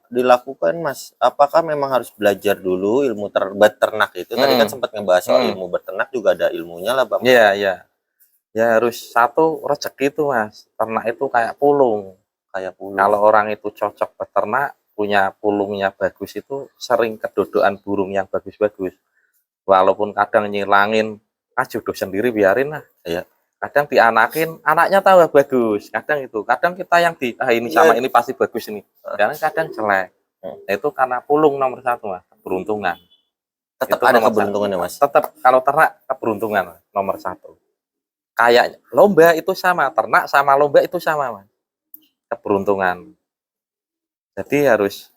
Mas? Apakah memang harus belajar dulu ilmu beternak itu? Tadi kan sempat ngebahas soal ilmu beternak, juga ada ilmunya lah Bang. Iya, iya. Ya harus satu rezeki itu Mas. Ternak itu kayak pulung. Kayak pulung. Kalau orang itu cocok beternak, punya pulungnya bagus, itu sering kedodokan burung yang bagus-bagus. Walaupun kadang nyilangin, jodoh sendiri biarin lah. Iya. Kadang dianakin, anaknya tahu bagus. Kadang itu, kadang kita yang ini sama ini pasti bagus ini. Kadang jelek. Nah, itu karena pulung nomor satu Mas, keberuntungan. Tetap ada keberuntungannya Mas. Tetap kalau ternak keberuntungan nomor satu. Kayak lomba itu sama, ternak sama lomba itu sama Mas. Keberuntungan. Jadi harus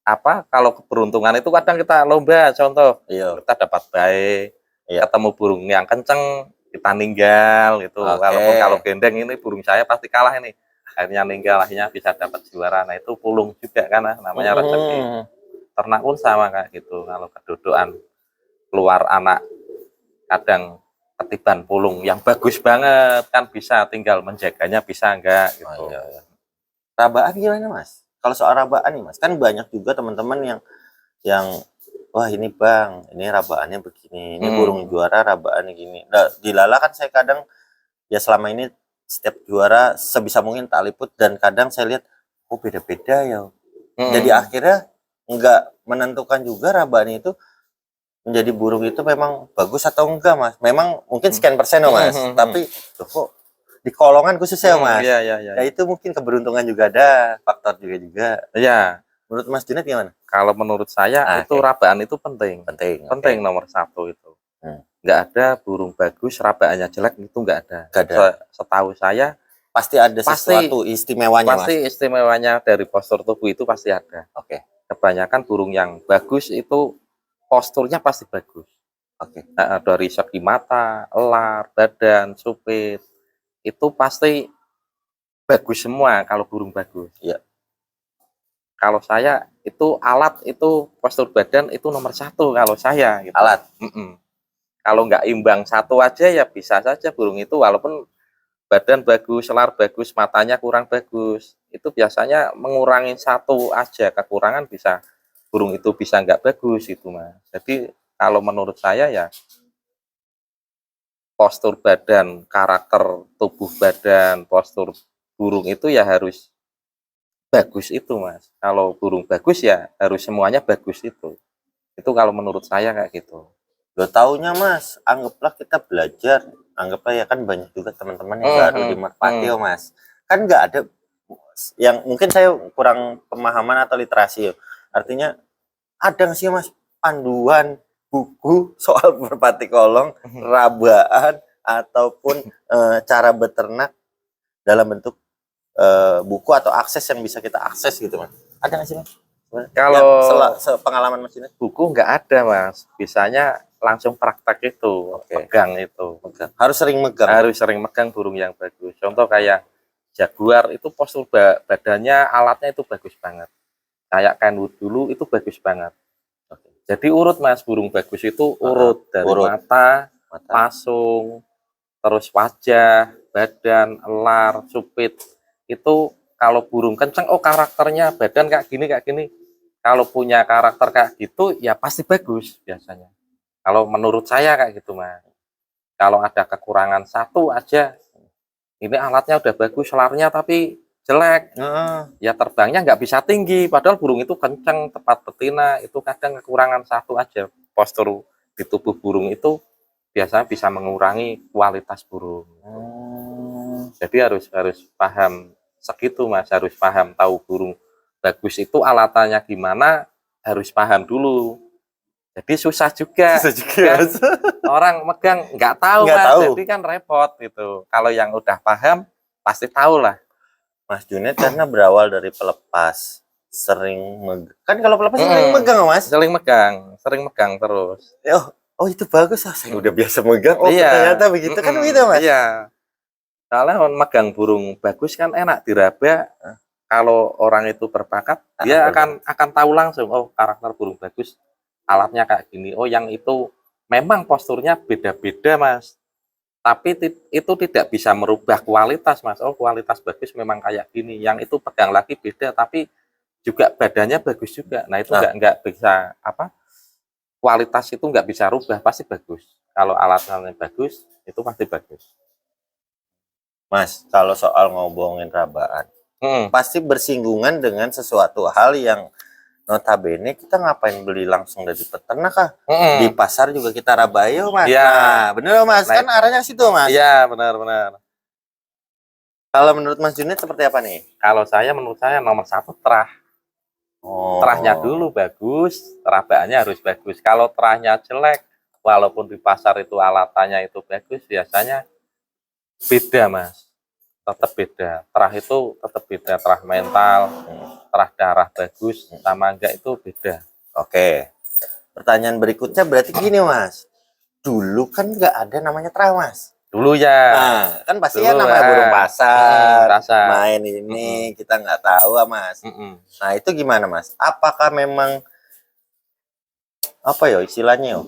apa, kalau keberuntungan itu kadang kita lomba, contoh kita dapat baik, ketemu burung yang kenceng, kita ninggal gitu. Walaupun kalau gendeng ini burung saya pasti kalah ini, akhirnya ninggal, akhirnya bisa dapat juara. Nah itu pulung juga kan, namanya rezeki. Ternak pun sama kayak gitu, kalau kedodokan keluar anak kadang ketiban pulung yang bagus banget, kan bisa tinggal menjaganya bisa enggak gitu. Rabaan gimana Mas? Kalau soal rabaan nih Mas, kan banyak juga teman-teman yang wah ini Bang, ini rabaannya begini, ini burung juara rabaannya gini. Nah, di Lala kan saya kadang ya selama ini setiap juara sebisa mungkin tak liput, dan kadang saya lihat oh beda-beda ya. Jadi akhirnya nggak menentukan juga rabaannya itu menjadi burung itu memang bagus atau enggak Mas. Memang mungkin sekian persen loh Mas, tapi kok di kolongan khususnya Mas. Ya itu mungkin keberuntungan juga ada, faktor juga. Iya. Menurut Mas Junet gimana? Kalau menurut saya itu rabaan itu penting. Penting nomor satu itu. Nggak ada burung bagus rabaannya jelek, itu nggak ada. Setahu saya pasti ada sesuatu istimewanya Mas. Pasti istimewanya dari postur tubuh itu pasti ada. Kebanyakan burung yang bagus itu posturnya pasti bagus. Dari segi mata, elar, badan, supit, itu pasti bagus semua kalau burung bagus. Kalau saya itu alat, itu postur badan itu nomor satu kalau saya gitu. Alat. Kalau nggak imbang satu aja ya bisa saja burung itu walaupun badan bagus, selar bagus, matanya kurang bagus, itu biasanya mengurangi satu aja kekurangan, bisa burung itu bisa nggak bagus itu Mas. Jadi kalau menurut saya ya postur badan, karakter tubuh badan, postur burung itu ya harus bagus itu Mas. Kalau burung bagus ya harus semuanya bagus itu. Itu kalau menurut saya kayak gitu. Lo taunya Mas, anggaplah kita belajar, anggaplah ya kan banyak juga teman-teman yang baru di Merpati Mas. Kan nggak ada yang, mungkin saya kurang pemahaman atau literasi. Artinya ada nggak sih Mas panduan buku soal merpati kolong, rabaan ataupun cara beternak dalam bentuk buku atau akses yang bisa kita akses gitu Mas? Ada nggak sih Mas? Kalau pengalaman Mas ini? Buku nggak ada Mas, bisanya langsung praktek itu, pegang itu. Harus sering megang. Harus sering megang burung yang bagus. Contoh kayak jaguar itu postur badannya, alatnya itu bagus banget. Kayak Kenwood dulu itu bagus banget. Jadi urut Mas, burung bagus itu urut dari mata, pasung, terus wajah, badan, elar, supit. Itu kalau burung kenceng, oh karakternya badan kayak gini. Kalau punya karakter kayak gitu, ya pasti bagus biasanya. Kalau menurut saya kayak gitu Mas. Kalau ada kekurangan satu aja, ini alatnya udah bagus, selarnya tapi jelek, ya terbangnya nggak bisa tinggi, padahal burung itu kenceng, tepat betina, itu kadang kekurangan satu aja. Postur di tubuh burung itu biasanya bisa mengurangi kualitas burung. Jadi harus paham segitu Mas, harus paham tahu burung bagus itu alatannya gimana, harus paham dulu. Jadi susah juga kan? Orang megang nggak tahu Mas, jadi kan repot gitu. Kalau yang udah paham pasti tahu lah. Mas Junet karena berawal dari pelepas, sering kan kalau pelepas sering megang Mas? Sering megang terus. Oh itu bagus, saya udah biasa megang. Ternyata begitu kan begitu Mas? Iya. Soalnya megang burung bagus kan enak diraba. Kalau orang itu berbakat, dia akan tahu langsung, oh karakter burung bagus, alatnya kayak gini. Oh yang itu memang posturnya beda-beda Mas. Tapi itu tidak bisa merubah kualitas, Mas. Oh, kualitas bagus memang kayak gini. Yang itu pegang lagi beda, tapi juga badannya bagus juga. Nah, itu Nah, nggak bisa apa? Kualitas itu nggak bisa rubah, pasti bagus. Kalau alat-alatnya bagus, itu pasti bagus. Mas, kalau soal ngobongin rabaan, pasti bersinggungan dengan sesuatu hal yang notabene kita ngapain beli langsung dari peternak kah? Di pasar juga kita rabayo, Mas. Iya. Nah, bener Mas, Nah, kan arahnya situ, Mas. Iya, benar-benar. Kalau menurut Mas Junid seperti apa nih? Kalau saya, menurut saya nomor satu terah. Oh, Terahnya dulu bagus, rabaannya harus bagus. Kalau terahnya jelek, walaupun di pasar itu alatannya itu bagus, biasanya beda, Mas. Tetap beda. Terah itu tetap beda. Terah mental, terah darah bagus, sama enggak itu beda. Oke. Pertanyaan berikutnya berarti gini, Mas. Dulu kan nggak ada namanya terah, Mas. Dulu ya. Nah, kan pasti Dulu, ya namanya burung pasar, pasar. main ini kita nggak tahu, Mas. Nah, itu gimana, Mas? Apakah memang apa ya istilahnya ya?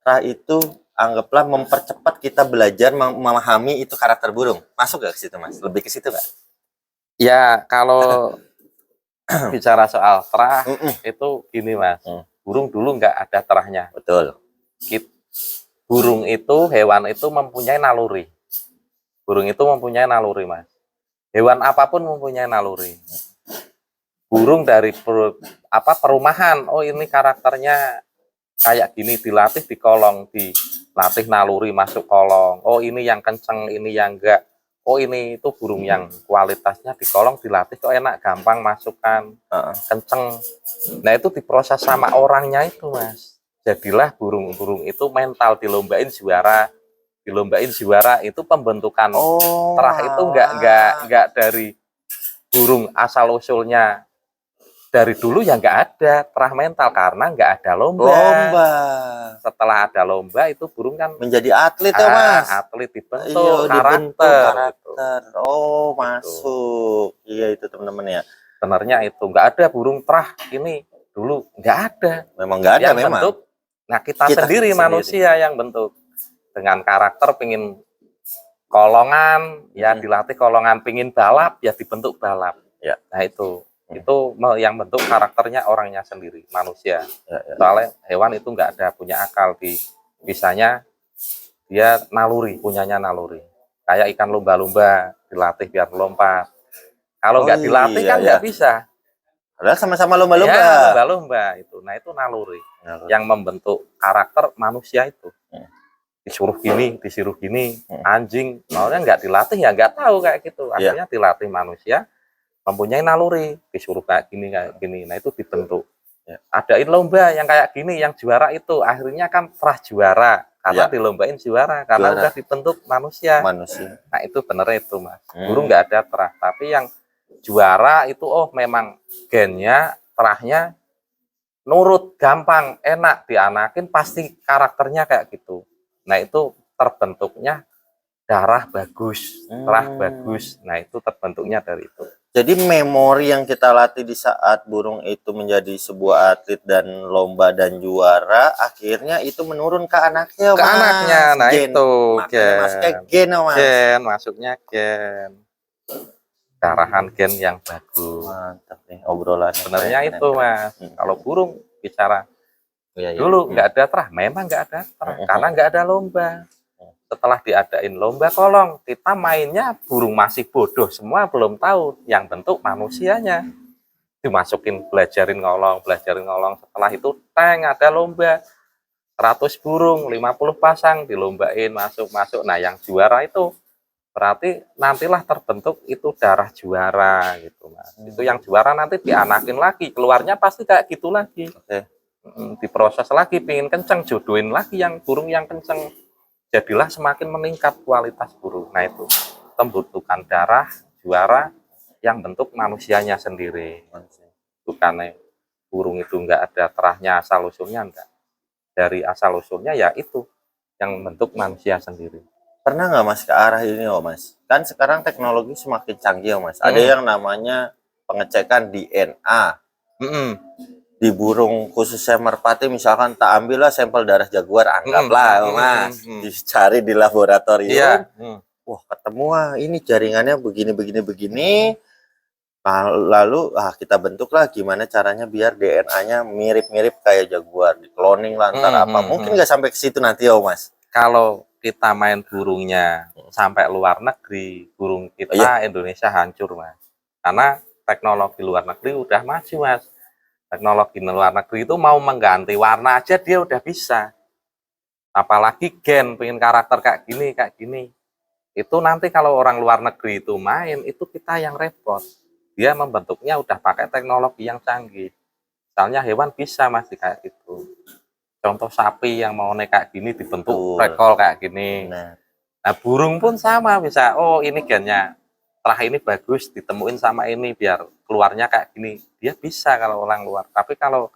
Terah itu anggaplah mempercepat kita belajar memahami itu karakter burung. Masuk gak ke situ, Mas? Lebih ke situ nggak? Ya, kalau bicara soal terah, itu gini, Mas. Burung dulu nggak ada terahnya. Betul. Burung itu, hewan itu mempunyai naluri. Burung itu mempunyai naluri, Mas. Hewan apapun mempunyai naluri. Burung dari perumahan, oh ini karakternya kayak gini, dilatih di kolong, dilatih naluri masuk kolong. Oh ini yang kenceng, ini yang enggak. Oh ini itu burung yang kualitasnya di kolong dilatih kok enak, gampang masukkan, kenceng. Nah itu diproses sama orangnya itu, Mas. Jadilah burung-burung itu mental, dilombain juara itu pembentukan terah itu enggak dari burung asal usulnya dari dulu ya nggak ada terah mental karena nggak ada lomba. Setelah ada lomba itu burung kan menjadi atlet ya, Mas. Atlet dibentuk, karakter. Gitu. Oh, gitu. Masuk. Iya itu teman-teman ya. Sebenarnya itu nggak ada burung terah ini dulu nggak ada. Memang nggak ada, yang memang. Bentuk, nah kita sendiri manusia yang bentuk dengan karakter pingin kolongan ya dilatih kolongan, pingin balap ya dibentuk balap. Ya. Nah itu yang bentuk karakternya orangnya sendiri, manusia. Soalnya hewan itu nggak ada punya akal, bisanya dia naluri, punyanya naluri. Kayak ikan lumba-lumba dilatih biar melompat. Kalau nggak dilatih kan nggak bisa. Padahal sama-sama lomba-lomba. Ya, lomba-lomba itu. Nah itu naluri yang membentuk karakter manusia itu. Disuruh gini, anjing, maunya nggak dilatih ya nggak tahu kayak gitu. Akhirnya dilatih manusia, mempunyai naluri, disuruh kayak gini. Nah itu dibentuk. Adain lomba yang kayak gini, yang juara itu akhirnya kan terah juara karena dilombain juara karena udah dibentuk manusia. Nah itu bener itu, Mas. Burung nggak ada terah, tapi yang juara itu memang gennya, terahnya nurut, gampang, enak dianakin, pasti karakternya kayak gitu. Nah itu terbentuknya darah bagus, terah bagus. Nah itu terbentuknya dari itu. Jadi memori yang kita latih di saat burung itu menjadi sebuah atlet dan lomba dan juara, akhirnya itu menurun ke anaknya, Ke anaknya, nah gen. itu masuknya gen, Mas. Masuknya gen. Darahan gen yang bagus. Mantap nih obrolan. Sebenarnya itu, Mas. Kalau burung bicara dulu nggak ada terah, memang nggak ada terah karena nggak ada lomba. Setelah diadain lomba kolong, kita mainnya burung masih bodoh semua, belum tahu yang bentuk manusianya. Dimasukin belajarin ngolong. Setelah itu ada lomba 100 burung, 50 pasang dilombain masuk. Nah yang juara itu berarti nantilah terbentuk itu darah juara gitu, Mas. Itu yang juara nanti dianakin lagi, keluarnya pasti kayak gitu lagi. Diproses lagi, pingin kenceng, jodohin lagi yang burung yang kenceng. Jadilah semakin meningkat kualitas burung. Nah itu pembentukan darah juara yang bentuk manusianya sendiri. Bukannya burung itu enggak ada terahnya asal usulnya, enggak. Dari asal usulnya ya itu yang bentuk manusia sendiri. Pernah nggak, Mas, ke arah ini, Mas? Kan sekarang teknologi semakin canggih, Mas. Ada yang namanya pengecekan DNA. di burung khususnya merpati misalkan tak ambillah sampel darah jaguar, anggaplah Mas, dicari di laboratorium. Iya. Wah, ketemu ini jaringannya begini. Lalu kita bentuklah gimana caranya biar DNA-nya mirip-mirip kayak jaguar, di cloning lah antara apa. Mungkin nggak sampai ke situ nanti Mas. Kalau kita main burungnya sampai luar negeri, burung kita Indonesia hancur Mas. Karena teknologi luar negeri udah maju Mas. Teknologi luar negeri itu mau mengganti warna aja dia udah bisa. Apalagi gen pengen karakter kayak gini. Itu nanti kalau orang luar negeri itu main, itu kita yang repot. Dia membentuknya udah pakai teknologi yang canggih. Misalnya hewan bisa Mas kayak gitu. Contoh sapi yang mau kayak gini dibentuk rekol kayak gini. Nah burung pun sama bisa. Oh ini gennya setelah ini bagus ditemuin sama ini biar keluarnya kayak gini. Dia bisa kalau orang luar. Tapi kalau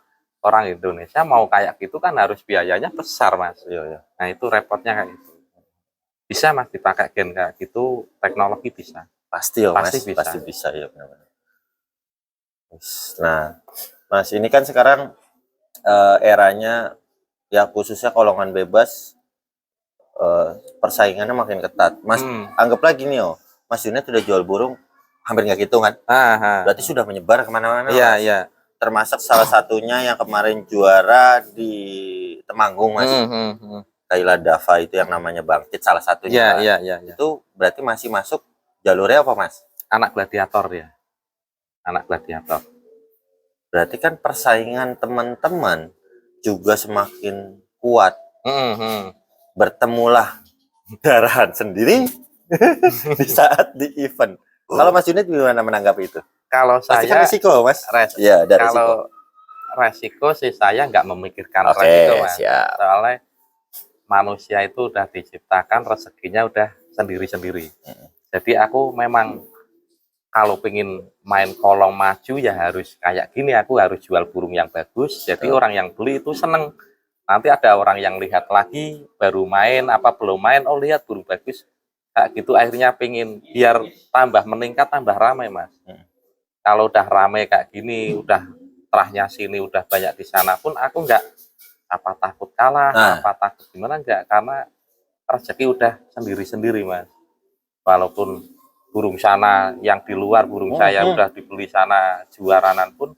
orang Indonesia mau kayak gitu kan harus biayanya besar Mas. Nah itu repotnya kayak gitu. Bisa Mas dipakai gen kayak gitu, teknologi bisa. Pasti bisa ya benar-benar. Nah Mas ini kan sekarang eranya ya khususnya kolongan bebas, persaingannya makin ketat. Mas anggaplah gini Mas Junet sudah jual burung hampir nggak gitu kan? Berarti sudah menyebar kemana-mana. Iya. Termasuk salah satunya yang kemarin juara di Temanggung Mas. Kaila Dava itu yang namanya Bangkit salah satunya. Iya. Itu berarti masih masuk jalurnya apa Mas? Anak gladiator ya. Anak gladiator. Berarti kan persaingan teman-teman juga semakin kuat. Bertemulah darahan sendiri di saat di event. Kalau Mas Junet gimana menanggapi itu? Kalau pasti saya kan resiko Mas. Ya, ada kalau resiko sih saya nggak memikirkan resiko Mas. Soalnya manusia itu udah diciptakan rezekinya udah sendiri-sendiri. Jadi aku memang kalau pengen main kolong maju ya harus kayak gini, aku harus jual burung yang bagus. Jadi orang yang beli itu seneng. Nanti ada orang yang lihat lagi, baru main, apa belum main, oh lihat burung bagus. Kayak gitu akhirnya pengen biar tambah meningkat, tambah ramai Mas. Kalau udah ramai kayak gini, udah terahnya sini, udah banyak di sana pun aku nggak apa takut kalah, apa takut gimana enggak. Karena rezeki udah sendiri-sendiri Mas. Walaupun burung sana yang di luar, burung saya udah dibeli sana juaranan pun,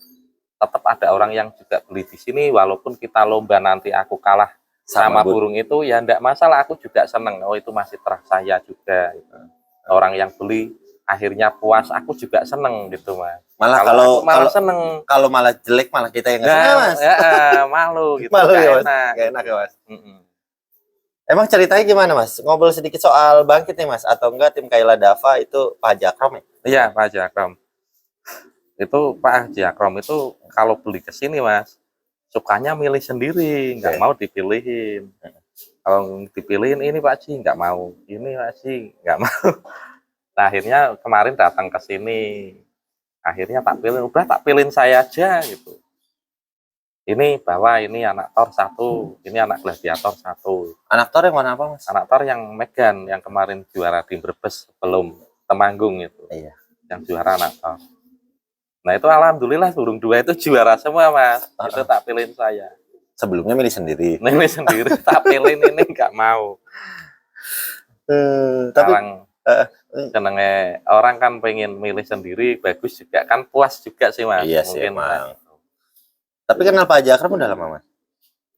tetap ada orang yang juga beli di sini. Walaupun kita lomba nanti aku kalah sama burung itu ya enggak masalah, aku juga seneng. Oh itu masih terah saya juga. Orang yang beli akhirnya puas, aku juga seneng gitu Mas. Malah kalau seneng, kalau malah jelek malah kita yang nggak seneng Mas. Malu gitu. Malu ya Mas. Gak enak ya Mas. Emang ceritanya gimana Mas? Ngobrol sedikit soal Bangkit nih Mas, atau enggak tim Kaila Dava itu Pak Haji Akrom ya? Iya Pak Haji Akrom. Itu Pak Haji Akrom itu kalau beli ke sini Mas, sukanya milih sendiri, nggak mau dipilihin. Kalau dipilihin ini Pak Haji nggak mau, ini Pak Haji nggak mau. Nah, akhirnya kemarin datang ke sini, akhirnya tak pilih, udah tak pilihin saya aja gitu. Ini bawa ini anak Thor 1, ini anak gladiator 1. Anak Thor yang mana apa Mas? Anak Thor yang Megan yang kemarin juara di Brebes belum Temanggung itu. Iya. Yang juara anak Thor. Nah itu alhamdulillah burung 2 itu juara semua Mas. Itu tak pilihin saya. Sebelumnya milih sendiri. Milih sendiri, tak pilihin ini nggak mau. Tapi senengnya orang kan pengen milih sendiri, bagus juga kan, puas juga sih Mas. Iya sih emang. Tapi kenal Pak Haji Akrom udah lama Mas?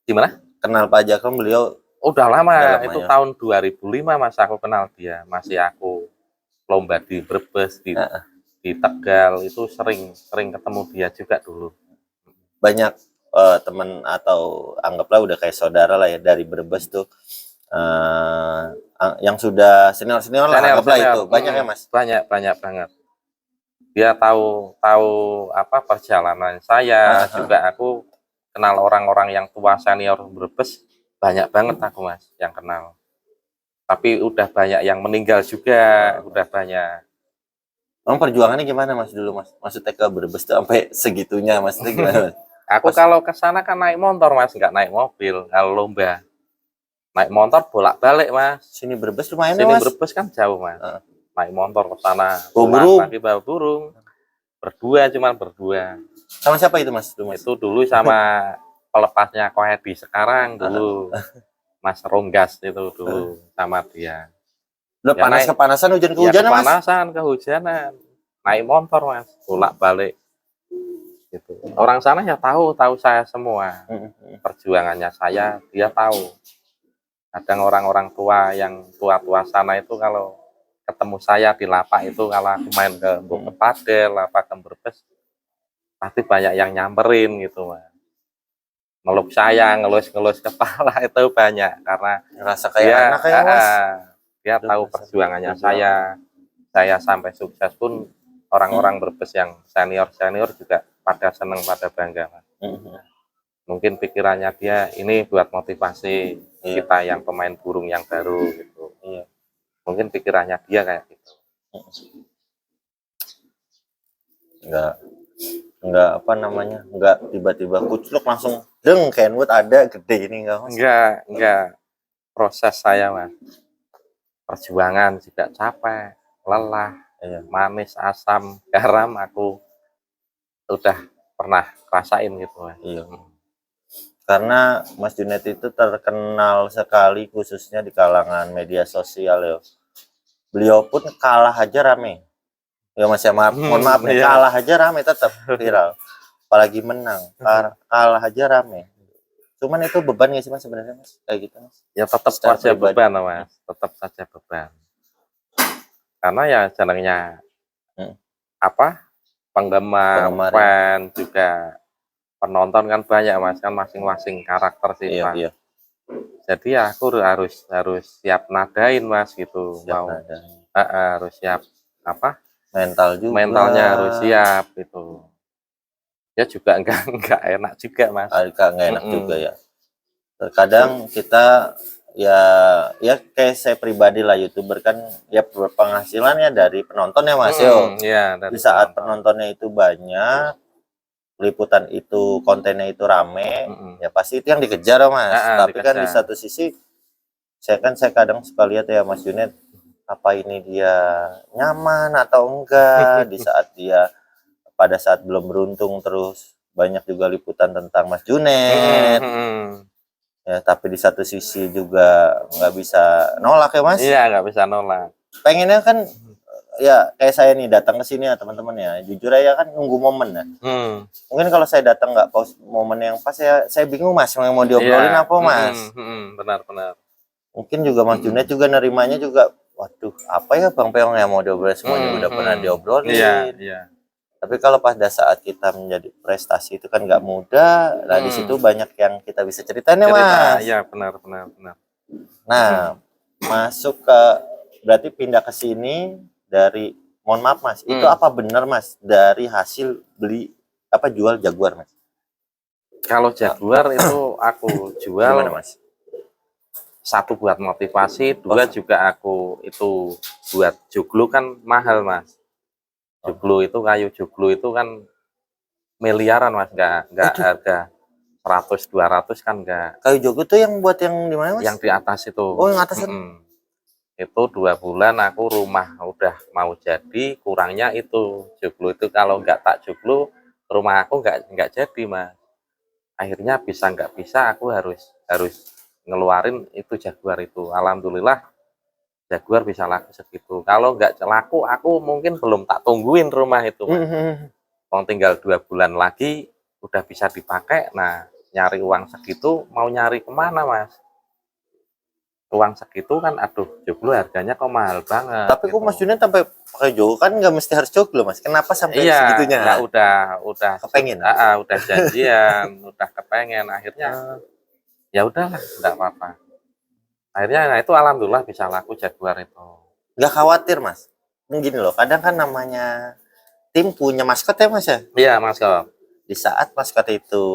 Gimana? Kenal Pak Haji Akrom beliau udah lama itu ya? Tahun 2005 Mas aku kenal dia. Masih aku lomba di Brebes, di Tegal itu sering ketemu dia juga dulu. Banyak teman atau anggaplah udah kayak saudara lah ya dari Brebes tuh, yang sudah senior lah anggaplah itu banyak ya Mas? Banyak banget. Dia tahu apa perjalanan saya, juga aku kenal orang-orang yang tua senior Brebes banyak banget aku Mas yang kenal. Tapi udah banyak yang meninggal juga, udah banyak. Emang perjuangannya gimana Mas dulu Mas? Maksudnya ke Brebes tuh sampai segitunya Mas itu gimana Mas? Aku kalau ke sana kan naik motor Mas, nggak naik mobil. Kalau lomba naik motor bolak-balik Mas. Sini Brebes lumayan Sini Mas. Brebes kan jauh Mas. Naik motor ke sana, bawa burung. lagi bawa burung. berdua, cuman berdua. Sama siapa itu Mas? Mas? Itu dulu sama pelepasnya Koedi sekarang dulu. Mas Ronggas itu dulu sama dia. Udah Ya, panas kepanasan, hujan ya kehujanan Mas. kepanasan, kehujanan. Naik motor Mas, bolak-balik. Gitu. Orang sana ya tahu saya semua. Perjuangannya saya, dia tahu. Kadang orang-orang tua yang tua-tua sana itu kalau ketemu saya di lapak itu, kalau aku main ke Padel, lapak ke Brebes, pasti banyak yang nyamperin gitu Mas. Meluk saya, ngelus-ngelus kepala itu banyak karena Ngerasa kayak anak kayak Mas. Dia tahu perjuangannya saya sampai sukses pun orang-orang Brebes yang senior juga pada seneng, pada bangga Mas. Mungkin pikirannya dia ini buat motivasi kita yang pemain burung yang baru gitu. Mungkin pikirannya dia kayak gitu. Enggak apa namanya, enggak tiba-tiba kucluk langsung deng Kenwood ada gede ini enggak Mas? Enggak. Proses saya Mas. Perjuangan juga capek, lelah, manis, asam, garam aku udah pernah rasain gitu Mas. Iya. Karena Mas Junet itu terkenal sekali khususnya di kalangan media sosial ya. Beliau pun kalah aja rame. Ya Mas ya, mohon maaf nih, kalah aja rame tetap viral. Apalagi menang, kalah aja rame. Cuman itu beban nggak sih Mas sebenarnya Mas? Kayak gitu Mas? Ya tetap saja beban Mas, tetap saja beban. Karena ya jalannya apa? Penggemar, fan juga penonton kan banyak Mas, kan masing-masing karakter sih Mas. Iya. Jadi ya aku harus siap nadain Mas gitu. Harus siap apa? Mental juga. Mentalnya harus siap gitu. Ya juga enggak enak juga Mas. Enggak enak juga ya. Terkadang kita ya kayak saya pribadi lah, YouTuber kan ya berpenghasilannya dari penonton ya Mas yo. Iya, di saat penontonnya itu banyak, liputan itu kontennya itu rame, ya pasti itu yang dikejar Mas. Tapi kan di satu sisi saya kadang suka lihat ya Mas Junet, apa ini dia nyaman atau enggak di saat dia pada saat belum beruntung, terus banyak juga liputan tentang Mas Junet. Ya, tapi di satu sisi juga nggak bisa nolak ya Mas. Iya, nggak bisa nolak. Pengennya kan ya kayak saya nih datang ke sini ya teman-teman ya, jujur aja kan nunggu momen ya. Mungkin kalau saya datang nggak pas momen yang pas ya saya bingung Mas, yang mau diobrolin apa Mas. Benar. Mungkin juga Mas Junet juga nerimanya juga, waduh apa ya Bang Peong yang mau diobrolin, semuanya udah pernah diobrolin. Iya. Tapi kalau pada saat kita menjadi prestasi itu kan nggak mudah. Nah di situ banyak yang kita bisa ceritain ya Mas. Iya benar. Nah masuk ke berarti pindah ke sini dari, mohon maaf Mas, itu apa benar Mas dari hasil beli apa jual Jaguar Mas? Kalau Jaguar itu aku jual gimana Mas? Satu buat motivasi, dua juga aku itu buat joglo kan mahal Mas. Joglo itu kayu joglo itu kan miliaran Mas, enggak harga 100-200 kan enggak. Kayu joglo tuh yang buat yang di mana Mas? Yang di atas itu. Oh yang atas kan? Itu 2 bulan aku rumah udah mau jadi, kurangnya itu joglo itu kalau enggak tak joglo rumah aku enggak jadi Mas. Akhirnya bisa enggak bisa aku harus ngeluarin itu Jaguar itu. Alhamdulillah Jaguar bisa laku segitu. Kalau nggak laku, aku mungkin belum tak tungguin rumah itu Mas. Tinggal 2 bulan lagi udah bisa dipakai. Nah nyari uang segitu mau nyari kemana Mas? Uang segitu kan aduh joglo harganya kok mahal banget. Tapi kok Mas Junet sampai pakai joglo, kan nggak mesti harus joglo Mas. Kenapa sampai segitunya? Iya, udah kepengen. Udah janjian, udah kepengen. Akhirnya ya udahlah, enggak apa-apa. Akhirnya nah itu alhamdulillah bisa laku Jaguar itu. Nggak khawatir Mas? Gini loh, kadang kan namanya tim punya maskot ya Mas ya? Iya maskot. Di saat maskot itu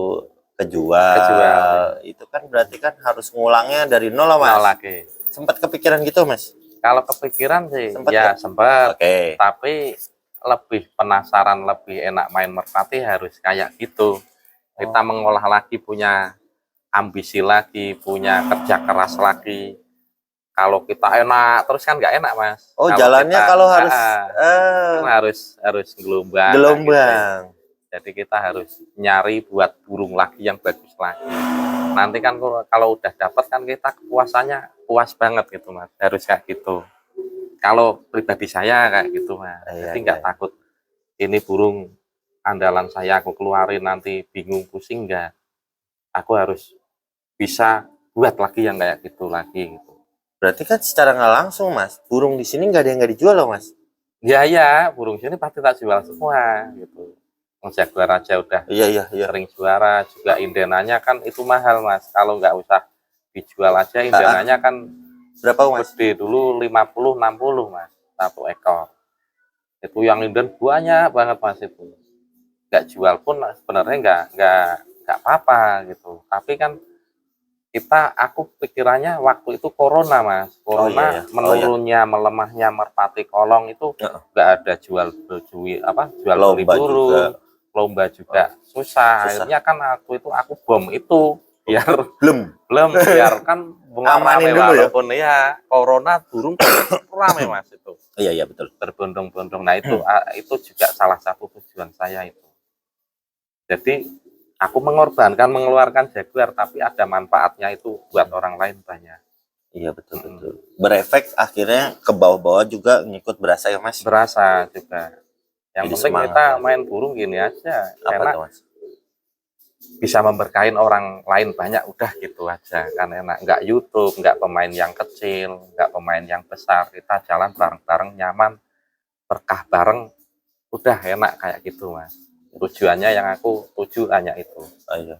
kejual, itu kan berarti kan harus ngulangnya dari nol lah Mas. Nol lagi. Sempat kepikiran gitu Mas? Kalau kepikiran sih sempat. Tapi lebih penasaran, lebih enak main merpati harus kayak gitu. Kita mengolah lagi, punya ambisi lagi, punya kerja keras lagi. kalau kita enak terus kan nggak enak Mas. Oh, Kalau jalannya kita kalau harus kan harus gelombang, gelombang. gitu. Jadi kita harus nyari buat burung lagi yang bagus lagi. Nanti kan kalau udah dapat kan kita kepuasannya puas banget gitu Mas. Harus kayak gitu. Kalau pribadi saya kayak gitu Mas. Jadi nggak takut ini burung andalan saya aku keluarin nanti bingung pusing, enggak. Aku harus bisa buat lagi yang kayak gitu lagi gitu. Berarti kan secara nggak langsung Mas, burung di sini nggak ada yang nggak dijual loh Mas. Ya, burung sini pasti tak jual semua gitu. Jaguar aja udah Iya. sering juara, juga indenanya kan itu mahal Mas. Kalau nggak usah dijual aja indenanya kan berapa Mas? gede dulu 50-60 Mas satu ekor. Itu yang inden banyak banget Mas itu. Nggak jual pun sebenarnya nggak apa-apa gitu. Tapi kan aku pikirannya waktu itu corona Mas. Corona menurunnya, melemahnya merpati kolong itu nggak ada jual beli burung. Lomba juga susah. Akhirnya kan aku bom itu biar biar kan amanin dulu walaupun ya corona burung rame Mas itu. Iya betul. Berbondong-bondong. Nah itu juga salah satu tujuan saya itu. Jadi aku mengeluarkan jaguar tapi ada manfaatnya itu buat orang lain banyak. Iya betul. Berefek akhirnya ke bawah-bawah juga ngikut berasa ya Mas. Berasa juga. Yang penting kita main burung gini aja. Karena bisa memberkahin orang lain banyak udah gitu aja kan enak. Nggak YouTube, nggak pemain yang kecil, nggak pemain yang besar. Kita jalan bareng-bareng nyaman, berkah bareng, udah enak kayak gitu Mas. Tujuannya yang aku tuju hanya itu. Iya.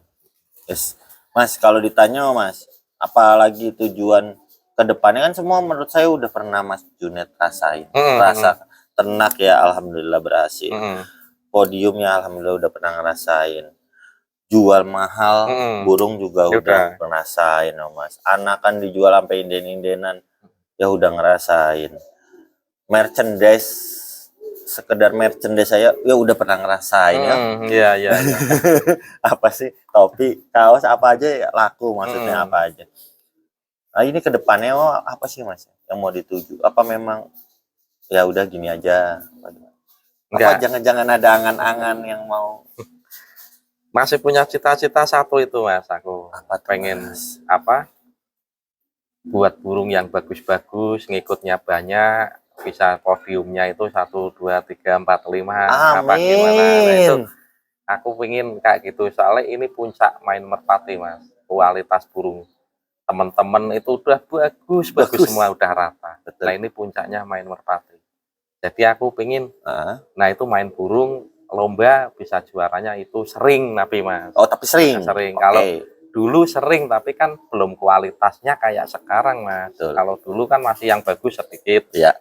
Yes. Mas, kalau ditanya Mas, apalagi tujuan kedepannya kan semua menurut saya udah pernah Mas Junet rasain. Rasa ternak ya alhamdulillah berhasil. Podiumnya alhamdulillah udah pernah ngerasain. Jual mahal burung juga udah pernah ngerasain Mas. Anak kan dijual sampai inden-indenan ya udah ngerasain. Merchandise sekedar merchandise saya ya udah pernah ngerasain ya. Iya. Apa sih topi, kaos apa aja ya laku maksudnya apa aja. Nah, ini kedepannya apa sih Mas yang mau dituju? Apa memang ya udah gini aja? Apa jangan-jangan ada angan-angan yang mau? Masih punya cita-cita satu itu Mas, aku pengen buat burung yang bagus-bagus, ngikutnya banyak, bisa podiumnya itu 1, 2, 3, 4, 5 apa gimana. Nah, itu aku pengen kayak gitu soalnya ini puncak main merpati Mas. Kualitas burung teman-teman itu udah bagus semua udah rata. Betul. Nah ini puncaknya main merpati. Jadi aku pengen nah itu main burung lomba bisa juaranya itu sering tapi Mas. Oh tapi sering. Kalau dulu sering tapi kan belum kualitasnya kayak sekarang Mas. Kalau dulu kan masih yang bagus sedikit. Iya.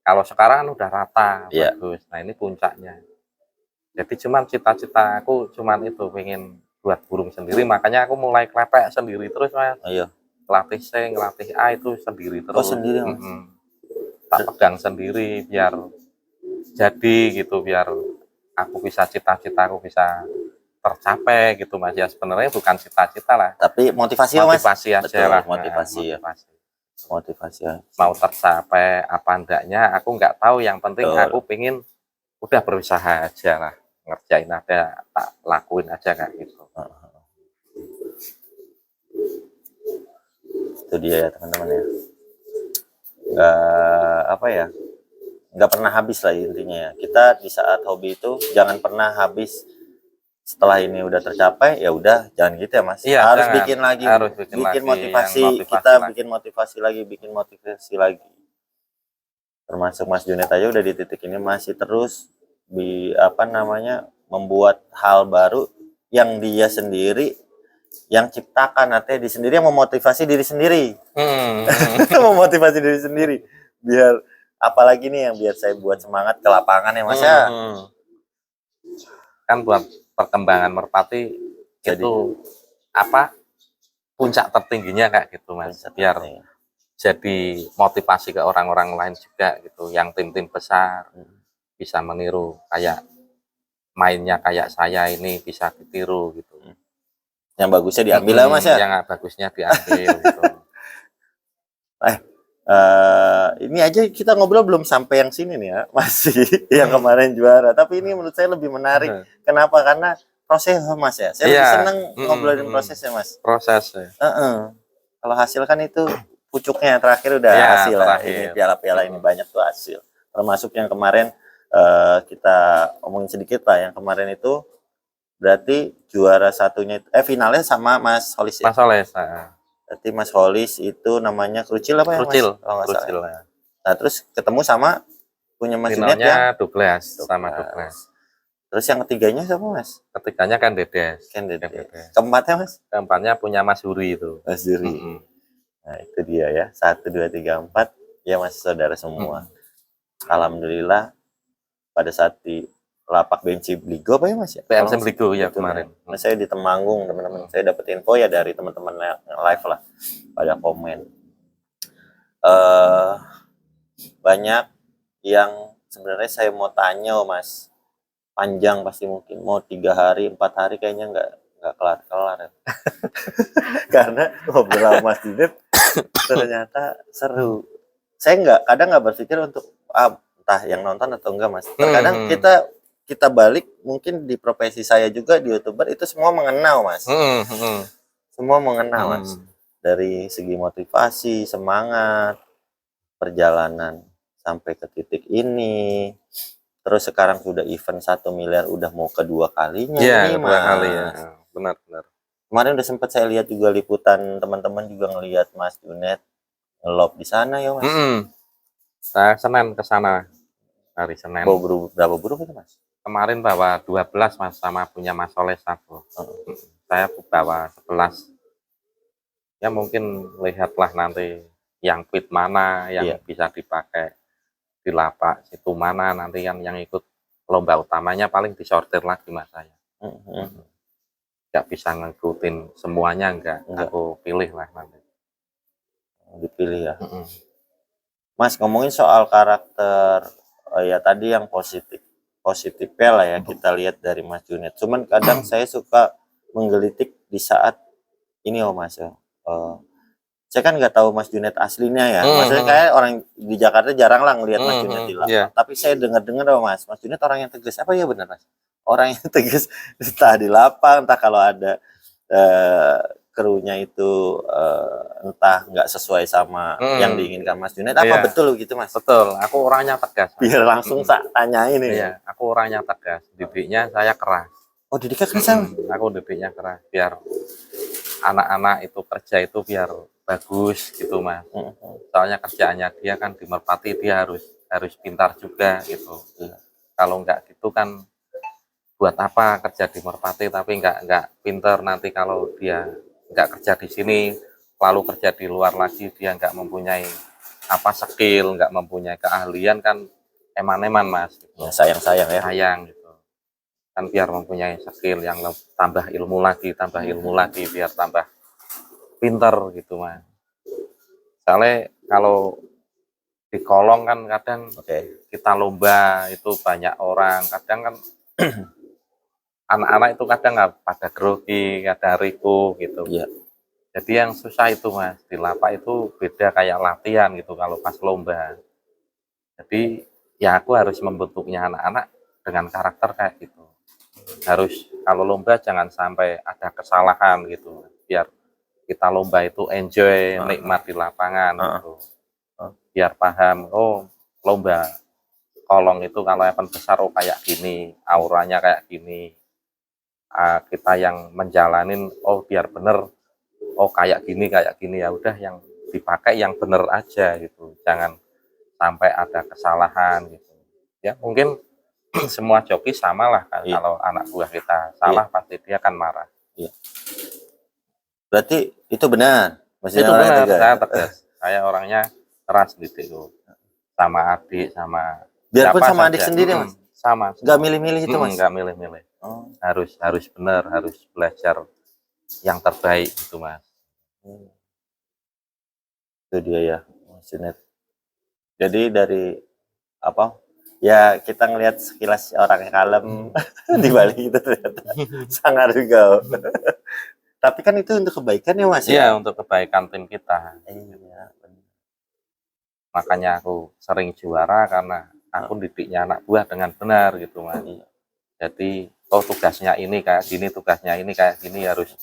Kalau sekarang kan udah rata bagus. Nah ini puncaknya. Jadi cuman cita-cita aku cuman itu pengen buat burung sendiri, makanya aku mulai klepek sendiri terus Mas. Iya. Latih C, ngelatih A itu sendiri terus. Oh sendiri Mas. Tak pegang sendiri biar jadi gitu, biar aku bisa cita-cita aku bisa tercapai gitu Mas. Ya sebenarnya bukan cita-cita lah. Tapi motivasi Mas. Motivasi aja lah. Motivasi ya. Mau tercapai apa enggaknya aku nggak tahu, yang penting aku pengen udah berusaha aja lah, ngerjain ada tak lakuin aja kayak gitu. Itu dia ya teman-teman ya, nggak pernah habis lah intinya ya. Kita di saat hobi itu jangan pernah habis. Setelah ini udah tercapai ya udah jangan gitu ya Mas. Iya, harus bikin lagi, bikin motivasi kita lagi. bikin motivasi lagi. Termasuk Mas Junet aja udah di titik ini masih terus membuat hal baru yang dia sendiri yang ciptakan, nanti di sendiri yang memotivasi diri sendiri. Memotivasi diri sendiri biar apalagi nih yang biar saya buat semangat ke lapangan ya Mas ya. Kan buat perkembangan merpati jadi, itu puncak tertingginya kayak gitu Mas, biar jadi motivasi ke orang-orang lain juga gitu, yang tim-tim besar bisa meniru kayak mainnya kayak saya ini bisa ditiru gitu. Yang bagusnya diambil lah Mas ya. Yang bagusnya diambil gitu. Ini aja kita ngobrol belum sampai yang sini nih ya, masih yang kemarin juara. Tapi ini menurut saya lebih menarik. Kenapa? Karena proses Mas ya. Saya lebih Iya. seneng ngobrolin prosesnya Mas. Proses ya. Kalau hasil kan itu pucuknya terakhir udah Iya, hasil lah. terakhir. Ini piala-piala ini banyak tuh hasil. Termasuk yang kemarin kita omongin sedikit lah. Yang kemarin itu berarti juara satunya finalnya sama Mas Holis ya. Mas Holis. Berarti Mas Holis itu namanya Krucil apa ya Mas? Krucil. Kalau nggak salah. Krucil ya. Nah terus ketemu sama punya Mas Junet Finalnya yang Douglas sama Douglas. Terus yang ketiganya siapa Mas? Ketiganya kan Dedes. Keempatnya Mas? Keempatnya punya Mas Huri itu. Mas Huri. Nah itu dia ya. 1, 2, 3, 4. Ya Mas saudara semua. Alhamdulillah pada saat di lapak benci Bligo apa ya Mas ya? PMC Bligo ya kemarin. Nah, saya di Temanggung teman-teman. Saya dapat info ya dari teman-teman yang live lah. Pada komen. Banyak yang sebenarnya saya mau tanya Mas. Panjang pasti mungkin. Mau 3 hari, 4 hari kayaknya nggak kelar-kelar ya. Karena ngobrol sama Mas Junet ternyata seru. Saya kadang nggak berpikir untuk entah yang nonton atau enggak Mas. Terkadang kita balik mungkin di profesi saya juga di YouTuber itu semua mengenal Mas. Semua mengenal Mas. Dari segi motivasi, semangat, perjalanan sampai ke titik ini. Terus sekarang sudah event 1 miliar udah mau kedua kalinya ini Mas. Kali ya. Benar. Kemarin udah sempat saya lihat juga liputan teman-teman juga ngelihat Mas Junet nge-love di sana ya Mas. Saya Senin ke sana. Hari Senin. Berapa burung itu Mas? Kemarin bawa 12 Mas sama punya Mas Soles satu. Saya bawa 11. Ya mungkin lihatlah nanti yang fit mana yang bisa dipakai di lapak situ mana nanti yang ikut lomba utamanya paling disortir lagi Mas saya. Nggak bisa ngikutin semuanya enggak. Aku pilih lah nanti. Dipilih ya. Mas ngomongin soal karakter ya tadi yang positifnya lah ya kita lihat dari Mas Junet. Cuman kadang saya suka menggelitik di saat ini Mas ya. Saya kan nggak tahu Mas Junet aslinya ya. Maksudnya kayak orang di Jakarta jarang lah ngelihat Mas Junet di lapak. Tapi saya dengar-dengar Mas Junet orang yang tegas. Apa ya benar Mas? Orang yang tegas entah di lapak, entah kalau ada krunya itu entah nggak sesuai sama yang diinginkan Mas Junet. Apa betul gitu Mas? Betul. Aku orangnya tegas. Biar langsung tanyain ini. Iya, aku orangnya tegas. Didiknya saya keras. Oh didiknya keras? Aku didiknya keras. Biar anak-anak itu kerja itu biar bagus gitu Mas. Soalnya kerjaannya dia kan di Merpati dia harus pintar juga gitu. Kalau nggak gitu kan buat apa kerja di Merpati tapi nggak pintar, nanti kalau dia nggak kerja di sini lalu kerja di luar lagi dia nggak mempunyai skill, nggak mempunyai keahlian kan eman-eman Mas gitu. Ya, sayang ya. Sayang gitu. Kan biar mempunyai skill yang tambah ilmu lagi biar tambah pinter gitu Mas. Soalnya kalau di kolong kan kadang kita lomba itu banyak orang, kadang kan anak-anak itu kadang nggak pada grogi, kadang riku gitu. Jadi yang susah itu Mas, di lapak itu beda kayak latihan gitu kalau pas lomba. Jadi ya aku harus membentuknya anak-anak dengan karakter kayak gitu. Harus kalau lomba jangan sampai ada kesalahan gitu, biar kita lomba itu enjoy, nikmat di lapangan gitu. Biar paham, oh lomba kolong itu kalau event besar oh kayak gini, auranya kayak gini. Kita yang menjalanin oh biar bener, oh kayak gini ya udah yang dipakai yang bener aja gitu. Jangan sampai ada kesalahan gitu. Ya mungkin semua joki sama lah kan. Kalau anak buah kita salah pasti dia akan marah. Berarti itu benar. Maksudnya itu benar, saya tegas. Saya orangnya keras gitu. Sama adik, sama biarpun sama adik sendiri Mas. Sama. Nggak milih-milih itu Mas. Nggak milih-milih. Harus benar, harus belajar yang terbaik gitu Mas. Itu dia ya Mas Junet. Jadi dari apa? Ya kita ngelihat sekilas orang yang kalem di balik itu ternyata sangar juga. Tapi kan itu untuk kebaikan ya Mas. Iya, untuk kebaikan tim kita. Iya. makanya aku sering juara karena aku didiknya anak buah dengan benar gitu Mas. Iya. Jadi tugasnya ini kayak gini, tugasnya ini kayak gini, harus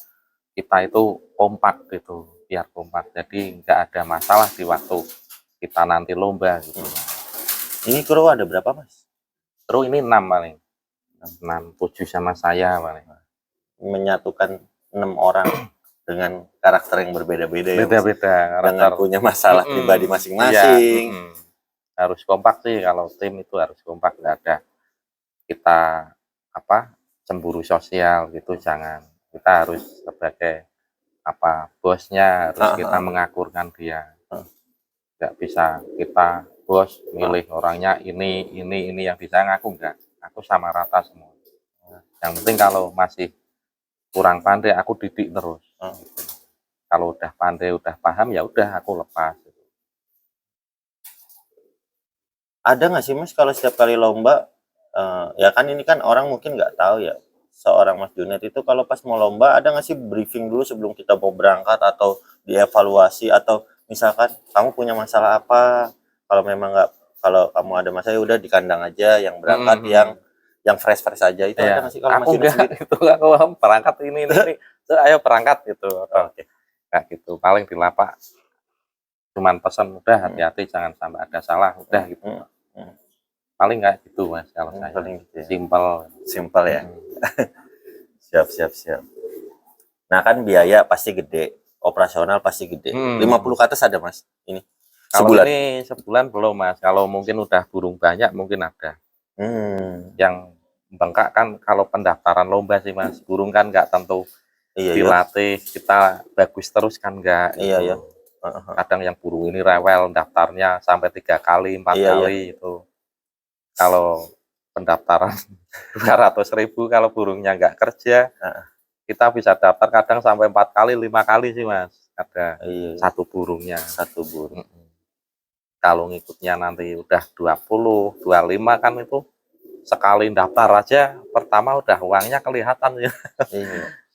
kita itu kompak gitu, biar kompak. Jadi nggak ada masalah di waktu kita nanti lomba gitu. Ini kru ada berapa Mas? Terus ini 6 paling. 6, 7 sama saya paling. Menyatukan 6 orang dengan karakter yang berbeda-beda ya Mas. Beda-beda Dengan karakter. punya masalah pribadi Iya, masing-masing. harus kompak sih, kalau tim itu harus kompak, nggak ada kita cemburu sosial gitu, jangan. Kita harus sebagai bosnya harus kita mengakurkan dia. Nggak bisa kita bos milih orangnya ini yang bisa ngaku, enggak. Aku sama rata semua. Yang penting kalau masih kurang pandai aku didik terus. Kalau udah pandai, udah paham, ya udah aku lepas. Ada nggak sih Mas kalau setiap kali lomba, ya kan ini kan orang mungkin nggak tahu ya, seorang Mas Junet itu kalau pas mau lomba ada nggak sih briefing dulu sebelum kita mau berangkat, atau dievaluasi, atau misalkan kamu punya masalah apa, kalau memang nggak, kalau kamu ada masalah ya udah di kandang aja, yang berangkat yang fresh aja, itu ada nggak sih kalau Mas Aku Junet enggak, sendiri? itu aku berangkat ini, ayo berangkat gitu. Oke. Kayak gitu, paling di lapak cuman pesan udah hati-hati jangan sampai ada salah, udah gitu. Paling kayak gitu Mas kalau saya. Paling gitu ya. Simpel ya. Siap. Nah kan biaya pasti gede, operasional pasti gede. 50 ke atas ada Mas ini? Kalau Sebulan? ini sebulan belum Mas, kalau mungkin udah burung banyak mungkin ada. Yang bengkak kan kalau pendaftaran lomba sih Mas, burung kan nggak tentu dilatih kita bagus terus kan enggak. Iya. Kadang yang burung ini rewel, daftarnya sampai 3 kali 4 kali itu. Kalau pendaftaran 200.000, kalau burungnya nggak kerja, kita bisa daftar kadang sampai 4 kali 5 kali sih Mas, ada satu burungnya. Satu burung. Kalau ngikutnya nanti udah 20, 25 kan itu sekali daftar aja pertama udah uangnya kelihatan ya.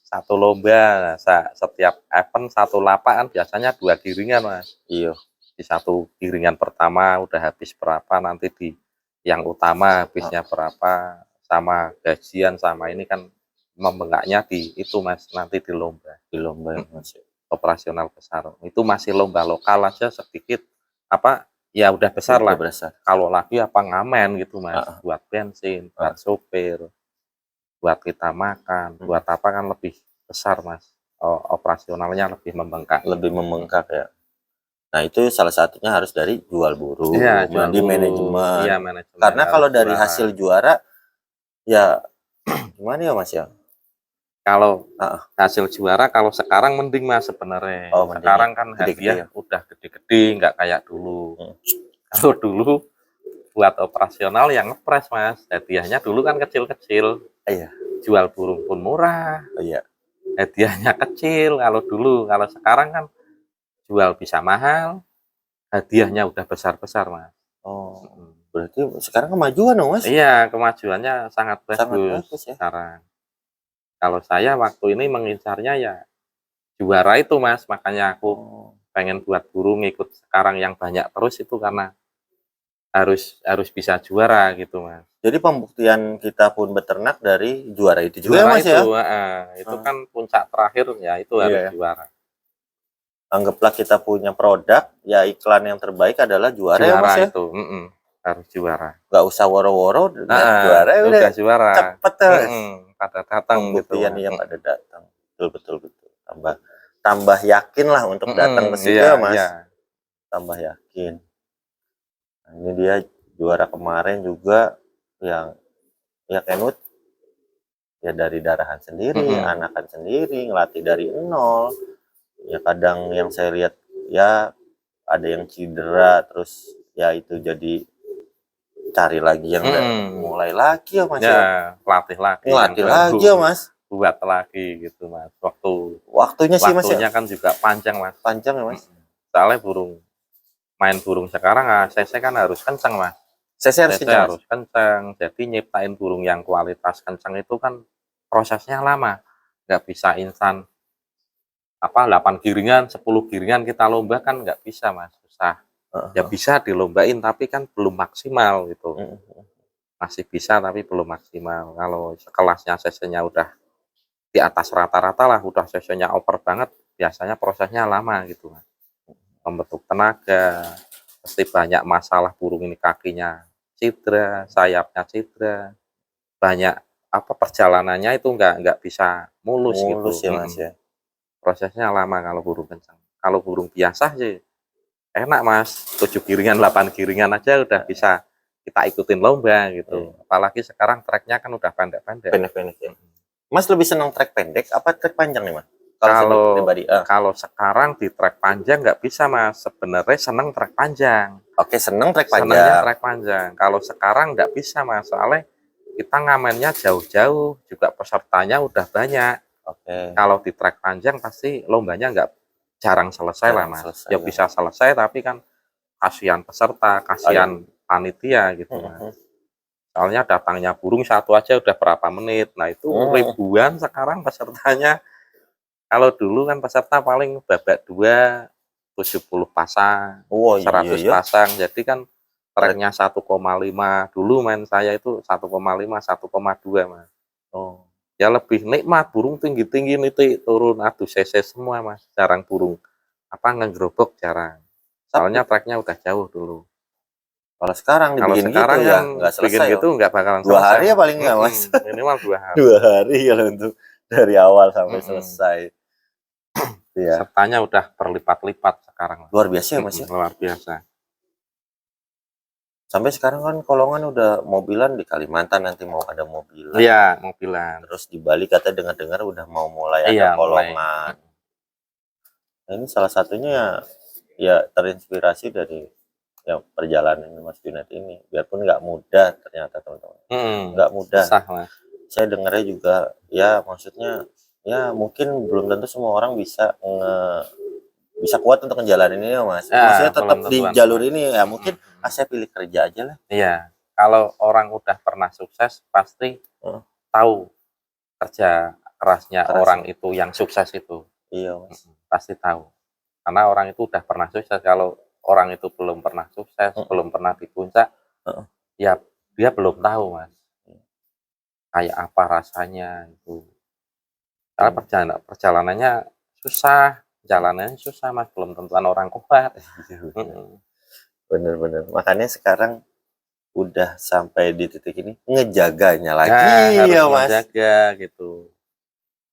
Satu lomba, setiap event satu lapak kan biasanya 2 giringan Mas. Di satu giringan pertama udah habis berapa, nanti di yang utama habisnya berapa, sama gajian sama ini kan membengkaknya di itu Mas, nanti di lomba. Mas. Operasional besar. Itu masih lomba lokal aja sedikit ya udah besar lah. Kalau lagi ngamen gitu Mas, buat bensin, buat sopir, buat kita makan, buat apa kan lebih besar Mas. Operasionalnya lebih membengkak. Ya. Nah itu salah satunya harus dari jual burung, di manajemen. Iya, manajemen. Karena kalau dari hasil juara, ya gimana ya Mas ya? Kalau hasil juara, kalau sekarang mending Mas sebenarnya. Sekarang kan hadiah udah gede-gede, nggak kayak dulu. Kalau dulu buat operasional yang ngepres Mas, hadiahnya dulu kan kecil-kecil. Jual burung pun murah. Hadiahnya kecil kalau dulu. Kalau sekarang kan jual bisa mahal, hadiahnya udah besar-besar Mas. Berarti sekarang kemajuan dong Mas? Iya, kemajuannya sangat bagus ya sekarang. Kalau saya waktu ini mengincarnya ya juara itu Mas, makanya aku pengen buat burung ikut sekarang yang banyak terus itu karena harus bisa juara gitu Mas. Jadi pembuktian kita pun beternak dari juara itu juga Mas ya? Itu kan puncak terakhir ya, itu harus juara. Anggaplah kita punya produk, ya iklan yang terbaik adalah juara ya Mas ya? Itu, harus juara. Nggak usah woro-woro, juara udah juara. Cepet Mas. Pada datang pembuktian gitu. Yang pada datang. Betul. Tambah yakin lah untuk datang ke situ ya Mas. Tambah yakin. Nah, ini dia juara kemarin juga yang Kenwood ya dari darahan sendiri, anakan sendiri, ngelatih dari nol. Ya kadang yang saya lihat ya ada yang cedera, terus ya itu jadi cari lagi yang mulai lagi ya Mas ya. Latih lagi ya Mas. Buat lagi gitu Mas. Waktunya sih Mas ya. Kan juga panjang Mas. Panjang ya Mas. Soalnya main burung sekarang CC kan harus kencang Mas. CC harus kencang. Jadi nyiptain burung yang kualitas kencang itu kan prosesnya lama. Nggak bisa instan 8 giringan, 10 giringan kita lomba kan nggak bisa Mas, susah. Ya bisa dilombain tapi kan belum maksimal gitu. Mm. Masih bisa tapi belum maksimal. Kalau kelasnya cc-nya udah di atas rata-rata lah, udah cc-nya over banget, biasanya prosesnya lama gitu, Mas. Membentuk tenaga, pasti banyak masalah burung ini, kakinya cedera, sayapnya cedera, banyak apa perjalanannya itu nggak bisa mulus Mulus gitu. ya Mas ya. Prosesnya lama kalau burung kencang. Kalau burung biasa sih enak Mas, 7 giringan, 8 giringan aja udah bisa kita ikutin lomba gitu. Apalagi sekarang treknya kan udah pendek-pendek. Pendek-pendek ya. Mas lebih senang trek pendek apa trek panjang nih Mas? Kalau pribadi, kalau sekarang di trek panjang nggak bisa Mas, sebenarnya seneng trek panjang. Oke, seneng trek Senengnya panjang. trek panjang. Kalau sekarang nggak bisa Mas, soalnya kita ngamennya jauh-jauh, juga pesertanya udah banyak. Oke. Kalau di trek panjang pasti lombanya nggak jarang selesai lah Mas. Ya bisa selesai tapi kan kasihan peserta, kasihan panitia gitu Mas. Soalnya datangnya burung satu aja udah berapa menit. Nah itu ribuan sekarang pesertanya. Kalau dulu kan peserta paling babak 2, 70 pasang, 100 pasang. Jadi kan treknya 1,5. Dulu main saya itu 1,5, 1,2 Mas. Ya lebih nikmat, burung tinggi-tinggi itu turun adu cc semua Mas. Jarang burung apa ngegerobok, jarang. Soalnya treknya udah jauh dulu. Kalau sekarang dibikin gitu kan ya nggak selesai. Bikin gitu nggak bakalan 2 hari ya paling nggak Mas. Minimal 2 hari. 2 hari kalau untuk dari awal sampai selesai. Ya. Pesertanya udah berlipat-lipat sekarang. Luar biasa ya Mas ya. Luar biasa. Sampai sekarang kan kolongan udah mobilan di Kalimantan, nanti mau ada mobilan. Iya, mobilan. Terus di Bali kata dengar-dengar udah mau mulai ada kolongan. Nah, ini salah satunya ya terinspirasi dari ya perjalanan Mas Junet ini. Biarpun nggak mudah ternyata teman-teman. Nggak mudah. Susah, Mas. Saya dengarnya juga ya maksudnya ya mungkin belum tentu semua orang bisa kuat untuk ngejalanin ini ya Mas. Maksudnya tetap di jalur ini ya mungkin saya pilih kerja aja lah. Iya, kalau orang udah pernah sukses pasti tahu kerja kerasnya orang itu yang sukses itu. Iya Mas. Pasti tahu. Karena orang itu udah pernah sukses. Kalau orang itu belum pernah sukses, belum pernah di puncak, ya dia belum tahu Mas. Kayak apa rasanya itu. Karena perjalanannya susah. Jalanannya susah Mas, belum tentuan orang kuat. Bener-bener. Makanya sekarang udah sampai di titik ini ngejaganya lagi ya Mas. Ngejaga gitu.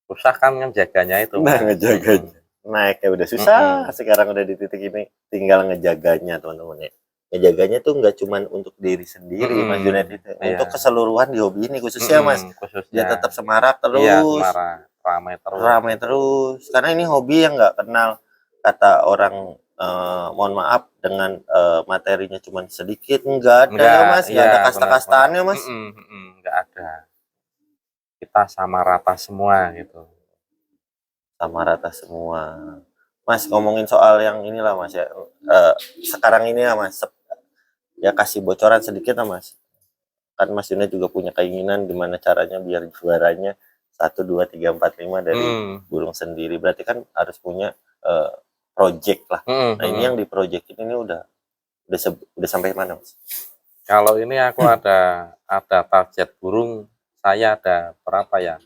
Susah kan ngejaganya itu. Nah, ngejaganya. Naiknya udah susah, sekarang udah di titik ini tinggal ngejaganya teman-teman ya. Ngejaganya tuh nggak cuman untuk diri sendiri Mas Junet itu, untuk keseluruhan di hobi ini khususnya Mas. Dia tetap semarak terus. Iya, semarak. Ramai terus. Karena ini hobi yang nggak kenal kata orang mohon maaf dengan materinya cuma sedikit, enggak ada ya Mas, enggak ada kasta-kastaannya Mas. Enggak ada. Kita sama rata semua gitu. Sama rata semua. Mas ngomongin soal yang inilah Mas ya. Sekarang ini ya Mas, ya kasih bocoran sedikit lah Mas. Kan Mas Junet juga punya keinginan gimana caranya biar juaranya 1, 2, 3, 4, 5 dari burung sendiri. Berarti kan harus punya project lah. Nah ini yang di project ini udah sampai mana Mas? Kalau ini aku ada target burung, saya ada berapa ya?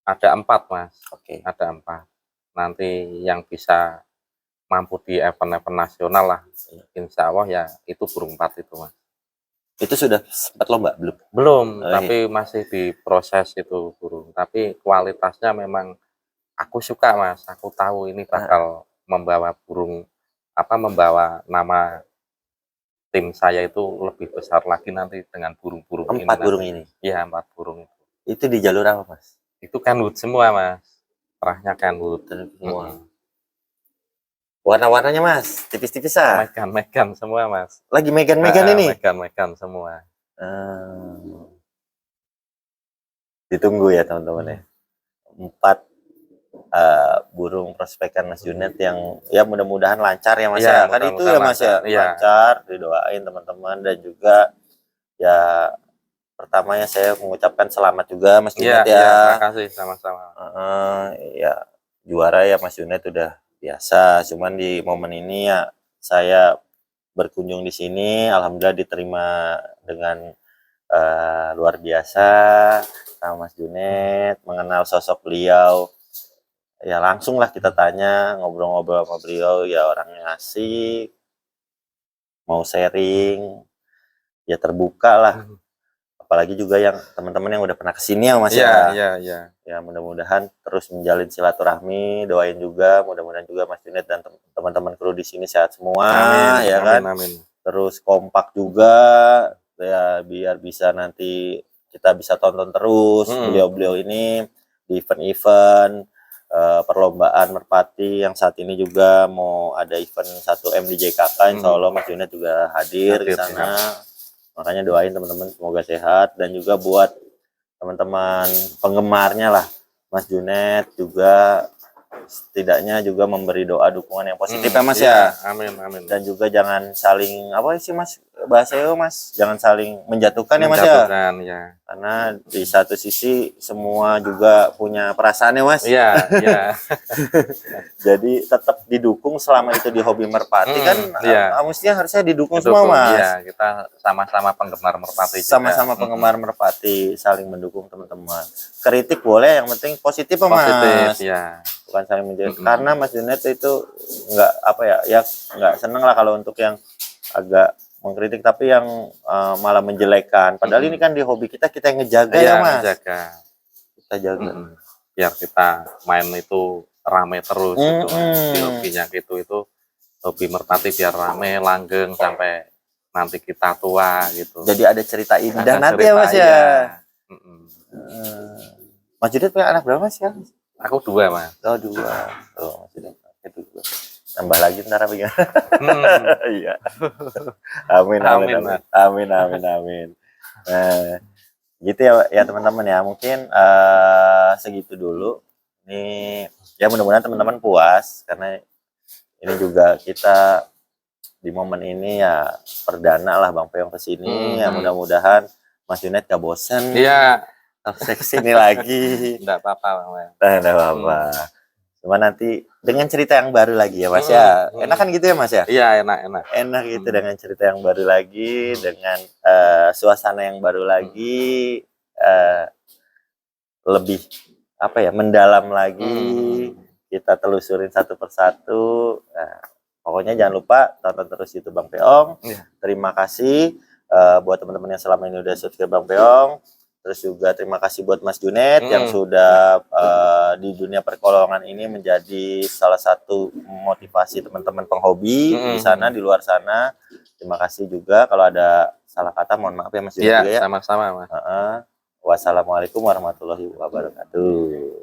Ada 4 Mas. Oke. Ada 4. Nanti yang bisa mampu di event-event nasional lah. Insya Allah ya itu burung 4 itu Mas. Itu sudah sempat lomba belum? Belum, tapi masih di proses itu burung. Tapi kualitasnya memang aku suka Mas. Aku tahu ini bakal membawa burung membawa nama tim saya itu lebih besar lagi nanti dengan burung-burung ini. 4 burung ini? Iya, 4 burung itu. Itu di jalur apa Mas? Itu Kenwood semua Mas. Terahnya Kenwood semua. Warna-warnanya Mas, tipis-tipis ah. Megan semua Mas. Lagi Megan ini? Megan semua. Ditunggu ya teman-teman ya. 4 burung prospekan Mas Junet yang ya mudah-mudahan lancar ya Mas ya. Kan itu ya Mas ya, lancar, didoain teman-teman. Dan juga ya pertamanya saya mengucapkan selamat juga Mas Junet ya. Terima kasih sama-sama. Ya juara ya Mas Junet udah biasa, cuman di momen ini ya saya berkunjung di sini. Alhamdulillah diterima dengan luar biasa sama Mas Junet, mengenal sosok beliau. Ya langsung lah kita tanya, ngobrol-ngobrol sama beliau, ya orangnya asik, mau sharing, ya terbuka lah. Apalagi juga yang teman-teman yang udah pernah kesini ya Mas ya. Iya. Ya mudah-mudahan terus menjalin silaturahmi, doain juga, mudah-mudahan juga Mas Junet dan teman-teman kru di sini sehat semua, Amin, ya kan. amin. Terus kompak juga, ya biar bisa nanti kita bisa tonton terus beliau-beliau ini di event-event perlombaan merpati yang saat ini juga mau ada event 1M di JKK. Insya Allah Mas Junet juga hadir di sana. Makanya doain teman-teman semoga sehat, dan juga buat teman-teman penggemarnya lah Mas Junet juga setidaknya juga memberi doa dukungan yang positif ya Mas ya. Amin. Dan juga jangan saling apa sih Mas bahasanya Mas, jangan saling menjatuhkan ya Mas ya. Menjatuhkan, ya. Karena di satu sisi semua juga punya perasaan ya Mas. Iya. Jadi tetap didukung selama itu di hobi merpati kan. Mestinya harusnya didukung semua Mas. Iya, kita sama-sama penggemar merpati. Sama-sama penggemar merpati, saling mendukung teman-teman. Kritik boleh, yang penting positif Mas. Positif, ya. Bukan saling menjatuhkan. Karena Mas Junet itu nggak apa ya nggak seneng lah kalau untuk yang agak mengkritik tapi yang malah menjelekkan. Padahal ini kan di hobi kita yang ngejaga ya Mas. Ngejaga. Kita jaga. Biar kita main itu rame terus gitu. Di hobinya gitu itu hobi merpati biar rame langgeng sampai nanti kita tua gitu. Jadi ada cerita indah nanti ya Mas ya. Mas Junet punya anak berapa Mas ya? Aku 2 Mas. Oh 2. Oh Mas Junet itu 2. Tambah lagi ntar apa gimana? Iya. Amin. Nah, gitu ya teman-teman ya. Mungkin segitu dulu. Ini ya mudah-mudahan teman-teman puas karena ini juga kita di momen ini ya perdana lah Bang Peong kesini. Ya mudah-mudahan Mas Junet gak bosen. Iya. Seksi ini lagi. Enggak apa-apa Mas. Enggak apa-apa. Cuma nanti dengan cerita yang baru lagi ya Mas ya. Enak kan gitu ya Mas ya? Iya, enak. Enak gitu dengan cerita yang baru lagi, dengan suasana yang baru lagi, lebih apa ya, mendalam lagi. Kita telusurin satu persatu. Pokoknya jangan lupa tonton terus YouTube Bang Peong. Terima kasih buat teman-teman yang selama ini udah subscribe Bang Peong. Terus juga terima kasih buat Mas Junet yang sudah di dunia perkolongan ini menjadi salah satu motivasi teman-teman penghobi di sana, di luar sana. Terima kasih juga, kalau ada salah kata mohon maaf ya Mas Junet. Iya, sama-sama Mas. Wassalamualaikum warahmatullahi wabarakatuh.